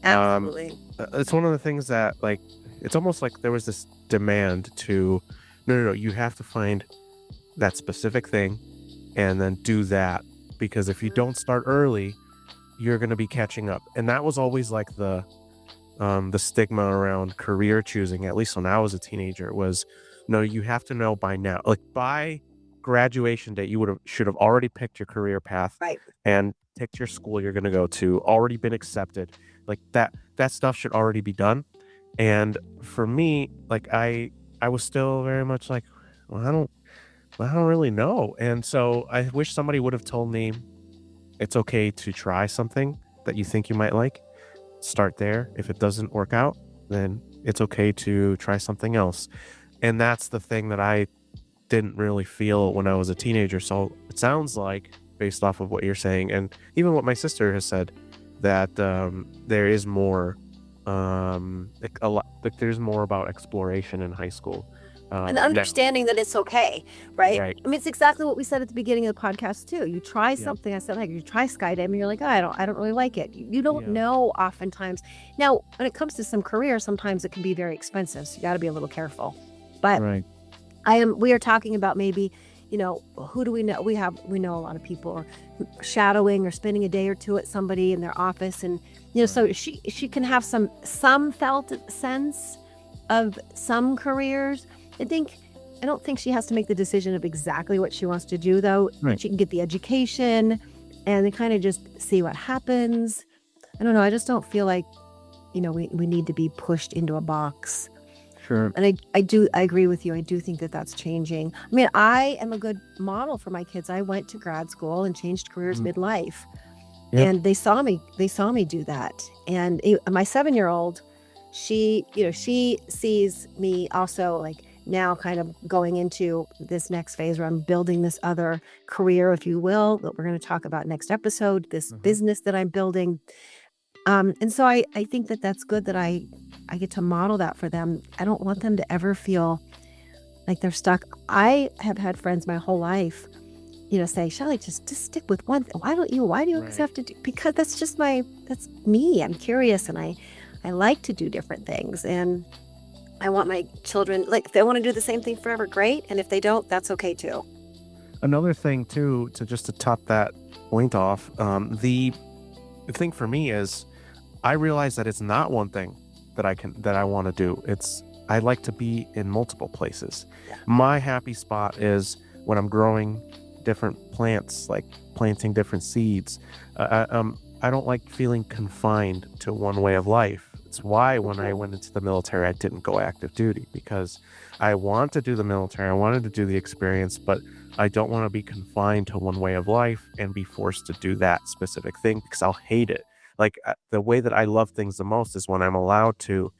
Absolutely. It's one of the things that, like, it's almost like there was this demand to, no, you have to find that specific thing and then do that, because if you don't start early, you're going to be catching up. And that was always like the stigma around career choosing, at least when I was a teenager, was, no, you have to know by now, like by graduation date, you should have already picked your career path, Right. and picked your school you're going to go to, already been accepted. Like that stuff should already be done. And for me, like I was still very much like, well, I don't really know. And so I wish somebody would have told me it's okay to try something that you think you might like. Start there. If it doesn't work out, then it's okay to try something else. And that's the thing that I didn't really feel when I was a teenager. So it sounds like, based off of what you're saying, and even what my sister has said, that there is more, there's more about exploration in high school. And now. understanding that it's okay, right? Right. I mean, it's exactly what we said at the beginning of the podcast too. You try something. I said, like, you try skydiving, and you're like, oh, I don't really like it. You don't know oftentimes. Now, when it comes to some careers, sometimes it can be very expensive, so you got to be a little careful. But Right. we are talking about maybe, who do we know? We know a lot of people are shadowing or spending a day or two at somebody in their office, and so she can have some felt sense of some careers. I don't think she has to make the decision of exactly what she wants to do, though. Right. She can get the education and then kind of just see what happens. I don't know. I just don't feel like, we need to be pushed into a box. Sure. And I agree with you. I do think that that's changing. I mean, I am a good model for my kids. I went to grad school and changed careers midlife. Yep. And they saw me do that. And my 7-year-old, she sees me also, like, now kind of going into this next phase where I'm building this other career, if you will, that we're going to talk about next episode, this business that I'm building. And so I think that that's good that I get to model that for them. I don't want them to ever feel like they're stuck. I have had friends my whole life, say, Shelley, just stick with one thing. Why do you have to do? Because that's me. I'm curious, and I like to do different things. And I want my children, like, if they want to do the same thing forever, great. And if they don't, that's okay too. Another thing too, to top that point off, the thing for me is, I realize that it's not one thing that I want to do. I like to be in multiple places. Yeah. My happy spot is when I'm growing different plants, like planting different seeds. I don't like feeling confined to one way of life. It's why when I went into the military, I didn't go active duty, because I want to do the military. I wanted to do the experience, but I don't want to be confined to one way of life and be forced to do that specific thing, because I'll hate it. Like, the way that I love things the most is when I'm allowed to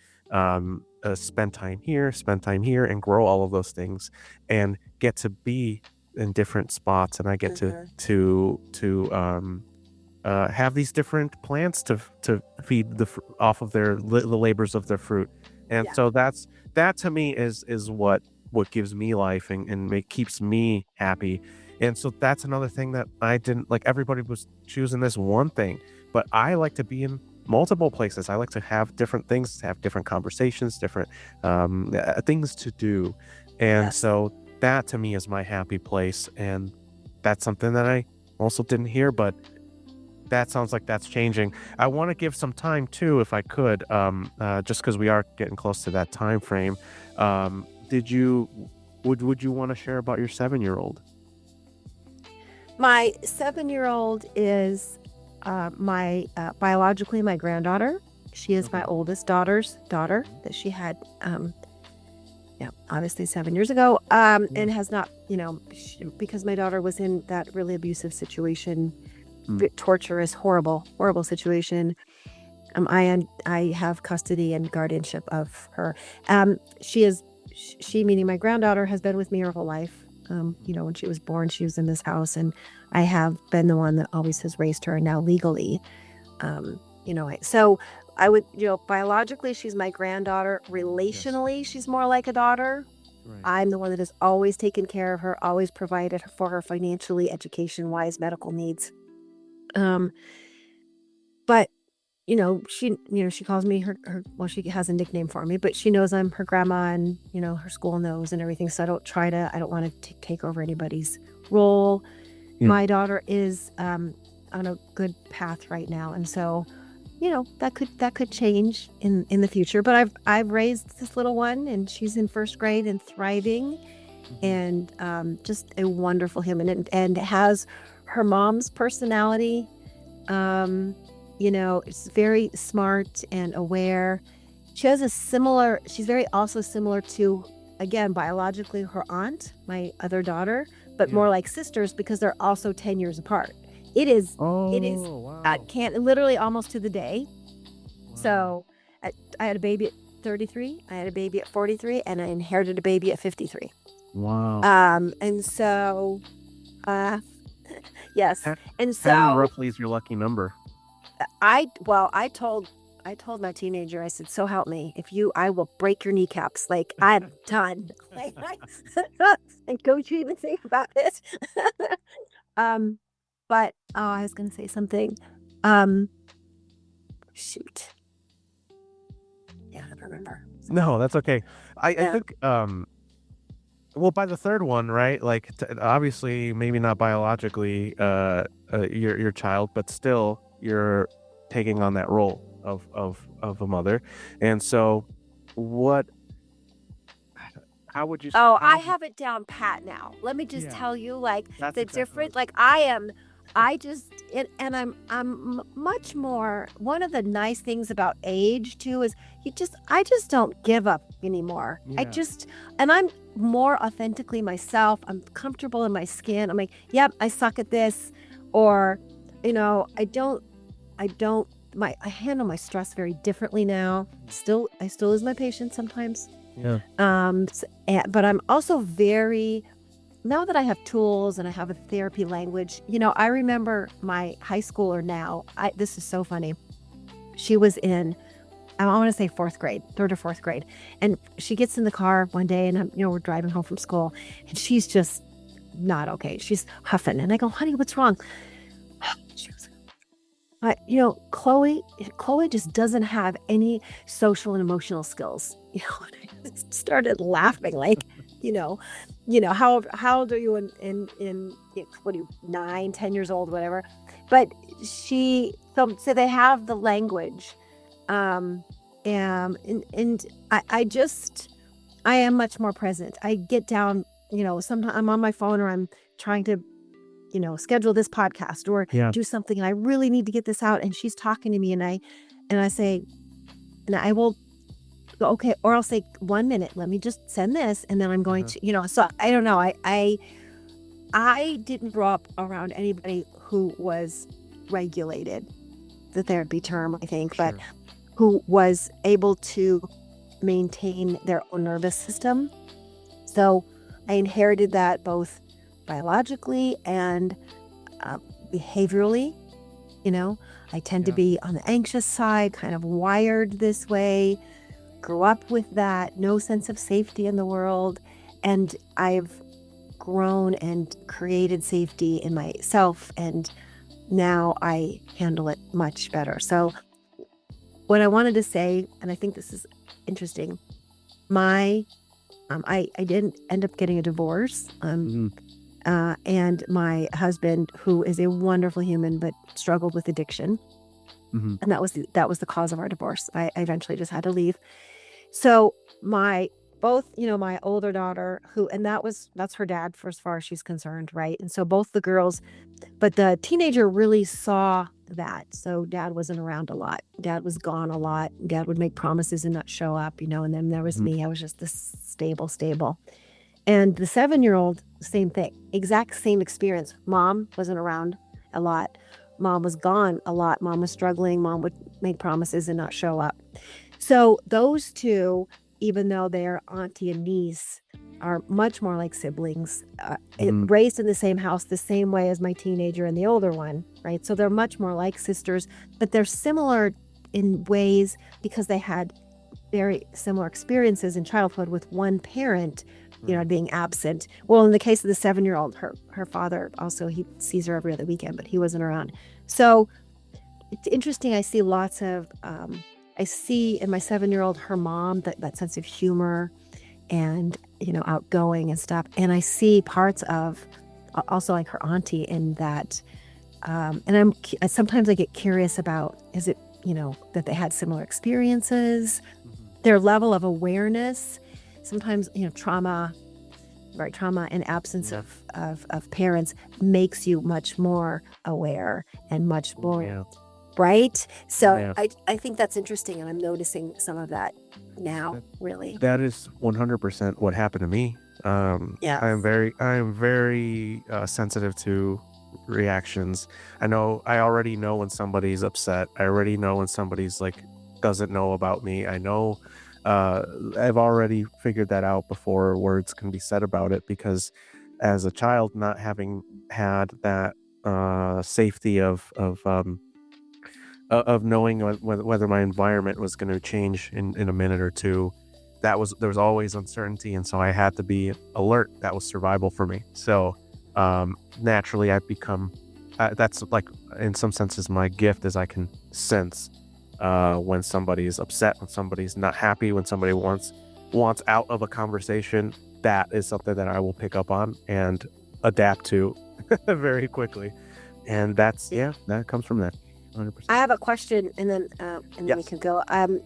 spend time here, and grow all of those things, and get to be in different spots, and I get to have these different plants to feed off of the labors of their fruit. And so that to me is what gives me life and keeps me happy. And so that's another thing that I didn't like. Everybody was choosing this one thing, but I like to be in multiple places. I like to have different things, to have different conversations, different things to do. And so that to me is my happy place. And that's something that I also didn't hear, but that sounds like that's changing. I want to give some time too, if I could, just because we are getting close to that time frame. Did you would you want to share about your 7-year-old? My 7-year-old is my biologically my granddaughter. She is my Okay. oldest daughter's daughter that she had, obviously 7 years ago, Yeah. and has not, because my daughter was in that really abusive situation, Mm. torturous, horrible, horrible situation. I have custody and guardianship of her. She, meaning my granddaughter, has been with me her whole life. When she was born, she was in this house, and I have been the one that always has raised her, and now legally. So I would, biologically, she's my granddaughter. Yes. Relationally, she's more like a daughter. Right. I'm the one that has always taken care of her, always provided for her financially, education-wise, medical needs. Um, but she calls me well, she has a nickname for me, but she knows I'm her grandma, and, her school knows and everything. So I don't want to take over anybody's role. Yeah. My daughter is on a good path right now. And so, that could change in the future. But I've raised this little one, and she's in first grade and thriving, Mhm. and just a wonderful human, and has her mom's personality. It's very smart and aware. She's very also similar to, again, biologically her aunt, my other daughter, but Yeah. more like sisters because they're also 10 years apart. It is Oh, wow. can't literally almost to the day. Wow. So I had a baby at 33, I had a baby at 43, and I inherited a baby at 53. Wow. And so, uh, yes. 10, And 10 so roughly is your lucky number. I told my teenager, I said, "So help me, I will break your kneecaps. Like, I'm done." Like, and don't you even think about it. Um, but I was gonna say something. Um, Shoot. Yeah, I don't remember. No, that's okay. I Yeah. think, well, by the third one, right? Like, obviously, maybe not biologically, your child, but still, you're taking on that role of a mother. And so, what? How would you? Oh, I How? have it down pat now. Let me just Yeah, tell you, like, that's the exactly what I different, was like, thinking. and much more. One of the nice things about age too is I just don't give up anymore. Yeah. And I'm more authentically myself. I'm comfortable in my skin. I'm like, yep, I suck at this, or, I don't, I handle my stress very differently now. I still lose my patience sometimes. Yeah. But I'm also very, now that I have tools and I have a therapy language, I remember my high schooler now. This is so funny. She was in, I want to say fourth grade, third or fourth grade. And she gets in the car one day, and we're driving home from school, and she's just not okay. She's huffing. And I go, "Honey, what's wrong?" She was, Chloe just doesn't have any social and emotional skills. And I just started laughing, like, how old are you what are you, 9, 10 years old, whatever. But so they have the language. Um, and I am much more present. I get down, sometimes I'm on my phone, or I'm trying to, schedule this podcast or Yeah. do something, and I really need to get this out. And she's talking to me, and I say, and I will go, okay, or I'll say, 1 minute, let me just send this. And then I'm going Uh-huh. to, so I don't know. I didn't grow up around anybody who was regulated, the therapy term, I think, but Sure. who was able to maintain their own nervous system. So I inherited that both biologically and uh, behaviorally. I tend to Yeah. be on the anxious side, kind of wired this way, grew up with that, no sense of safety in the world. And I've grown and created safety in myself. And now I handle it much better. So what I wanted to say, and I think this is interesting, my I didn't end up getting a divorce. Mhm. And my husband, who is a wonderful human, but struggled with addiction. Mhm. And that was the cause of our divorce. I eventually just had to leave. So my both, my older daughter and that's her dad for as far as she's concerned, right? And so both the girls, but the teenager really saw that. So dad wasn't around a lot. Dad was gone a lot. Dad would make promises and not show up, and then there was Mhm. me. I was just this stable. And the 7-year-old, same thing, exact same experience. Mom wasn't around a lot. Mom was gone a lot. Mom was struggling. Mom would make promises and not show up. So those two, even though they're auntie and niece, are much more like siblings, Mhm. raised in the same house the same way as my teenager and the older one, right? So they're much more like sisters, but they're similar in ways because they had very similar experiences in childhood with one parent, Right. being absent. Well, in the case of the 7-year-old, her father also, he sees her every other weekend, but he wasn't around. So it's interesting. I see in my 7-year-old, her mom, that sense of humor and, outgoing and stuff. And I see parts of also like her auntie in that. And sometimes I get curious about, is it, that they had similar experiences, Mhm. their level of awareness, sometimes, trauma, right? Trauma and absence Yeah. of parents makes you much more aware and much more, Yeah. right? So Yeah. I think that's interesting, and I'm noticing some of that now, That really. that is 100% what happened to me. Yeah. I am very sensitive to reactions. I already know when somebody's upset. I already know when somebody's like doesn't know about me. Uh, I've already figured that out before words can be said about it because as a child, not having had that safety of knowing whether my environment was going to change in a minute or two, there was always uncertainty, and so I had to be alert. That was survival for me. So naturally, I've become that's like in some senses my gift is I can sense when somebody's upset, when somebody's not happy, when somebody wants out of a conversation. That is something that I will pick up on and adapt to very quickly. And that comes from that. I 100%. have a question, and then we Yes. can go.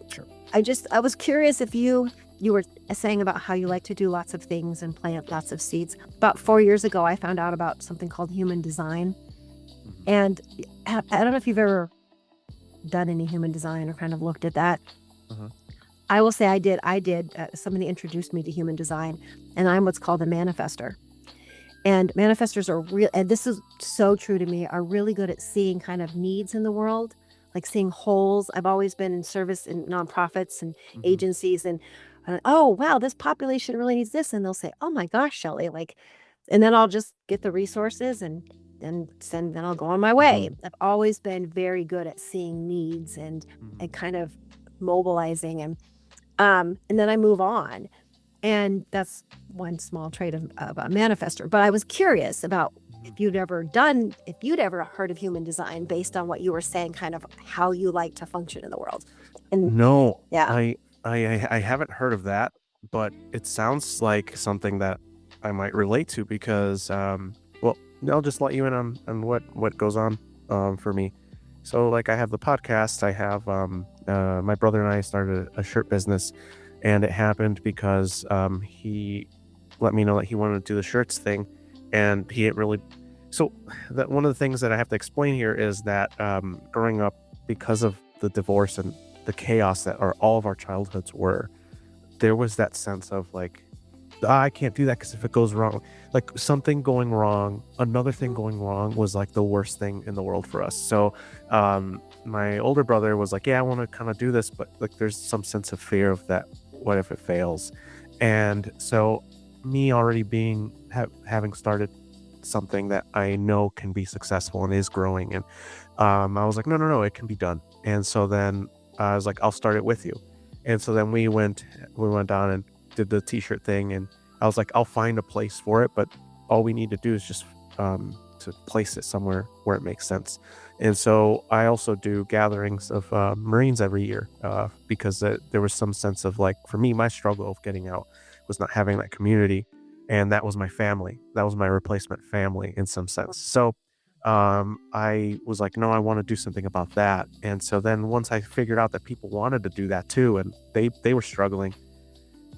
Sure. I was curious if you were saying about how you like to do lots of things and plant lots of seeds. About 4 years ago, I found out about something called human design, Mhm. and I don't know if you've ever done any human design or kind of looked at that. Uh-huh. I will say I did. Somebody introduced me to human design, and I'm what's called a manifester. And manifestors are real, and this is so true to me, are really good at seeing kind of needs in the world, like seeing holes. I've always been in service in nonprofits and Mhm. agencies, and oh wow, this population really needs this, and they'll say, oh my gosh, Shelley, like, and then I'll just get the resources then I'll go on my way. Mhm. I've always been very good at seeing needs and Mhm. kind of mobilizing and then I move on. And that's one small trait of a manifester. But I was curious about Mhm. if you'd ever heard of human design based on what you were saying, kind of how you like to function in the world. And No, yeah, I haven't heard of that, but it sounds like something that I might relate to because well, I'll just let you in on what goes on for me. So like I have the podcast, I have my brother and I started a shirt business, and it happened because he let me know that he wanted to do the shirts thing, and he didn't really. So that one of the things that I have to explain here is that growing up, because of the divorce and the chaos that all of our childhoods were, there was that sense of like, "Ah, I can't do that because if it goes wrong, like something going wrong, another thing going wrong was like the worst thing in the world for us. So, my older brother was like, yeah, I want to kind of do this, but like there's some sense of fear of that. What if it fails? And so, me already having started something that I know can be successful and is growing, and I was like, no, no, no, it can be done. And so then I was like, I'll start it with you. And so then we went down and did the t-shirt thing, and I was like, I'll find a place for it, but all we need to do is just to place it somewhere where it makes sense. And so I also do gatherings of Marines every year because there was some sense of like for me my struggle of getting out was not having that community, and that was my family. That was my replacement family in some sense. So I was like, no, I want to do something about that. And so then once I figured out that people wanted to do that too, and they were struggling,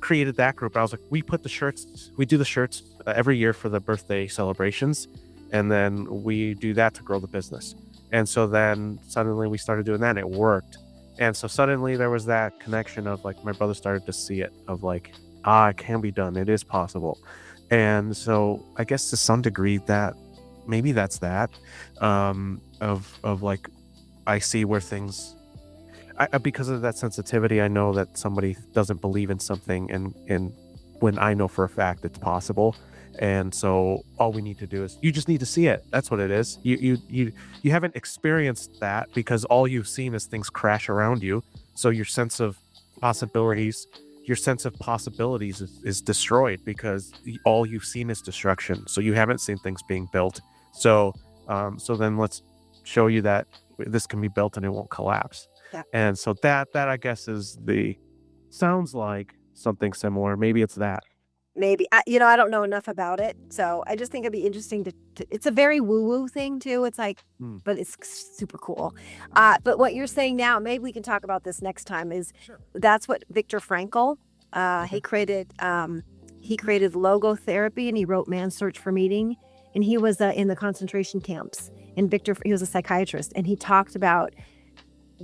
created that group. I was like, we do the shirts every year for the birthday celebrations, and then we do that to grow the business. And so then suddenly we started doing that, and it worked. And so suddenly there was that connection of like, my brother started to see it of like, it can be done, it is possible. And so I guess to some degree that maybe that's that, of like, I see where things, because of that sensitivity, I know that somebody doesn't believe in something, and when I know for a fact it's possible. And so all we need to do is, you just need to see it. That's what it is. You haven't experienced that because all you've seen is things crash around you. So your sense of possibilities, is destroyed because all you've seen is destruction. So you haven't seen things being built. So then let's show you that this can be built and it won't collapse. Yeah. And so that I guess sounds like something similar. Maybe it's that. Maybe. I don't know enough about it. So I just think it'd be interesting it's a very woo-woo thing too. It's like, but it's super cool. But what you're saying now, maybe we can talk about this next time, is that's what Viktor Frankl, he created logotherapy, and he wrote Man's Search for Meaning. And he was in the concentration camps, and he was a psychiatrist, and he talked about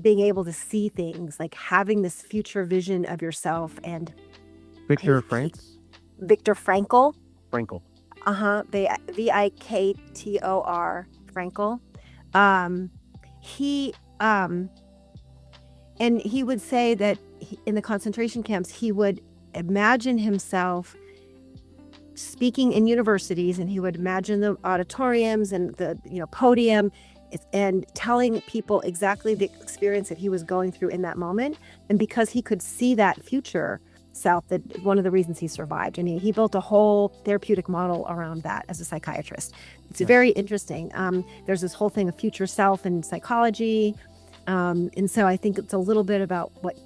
being able to see things, like having this future vision of yourself. And Viktor Frankl? Viktor Frankl. Frankl. Viktor Frankl. And he would say that in the concentration camps, he would imagine himself speaking in universities, and he would imagine the auditoriums and the podium, and telling people exactly the experience that he was going through in that moment. And because he could see that future self, that one of the reasons he survived, and he built a whole therapeutic model around that as a psychiatrist. It's very interesting. There's this whole thing of future self in psychology, and so I think it's a little bit about what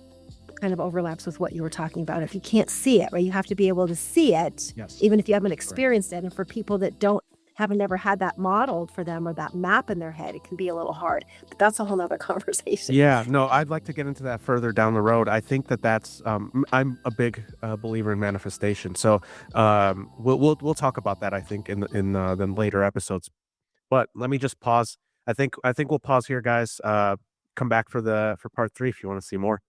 kind of overlaps with what you were talking about. If you can't see it, right, you have to be able to see it, even if you haven't experienced it. And for people that haven't never had that modeled for them, or that map in their head, it can be a little hard. But that's a whole nother conversation. Yeah, no, I'd like to get into that further down the road. I think that's I'm a big believer in manifestation. So we'll talk about that, I think, in the later episodes. But let me just pause. I think we'll pause here, guys. Come back for part 3 if you want to see more.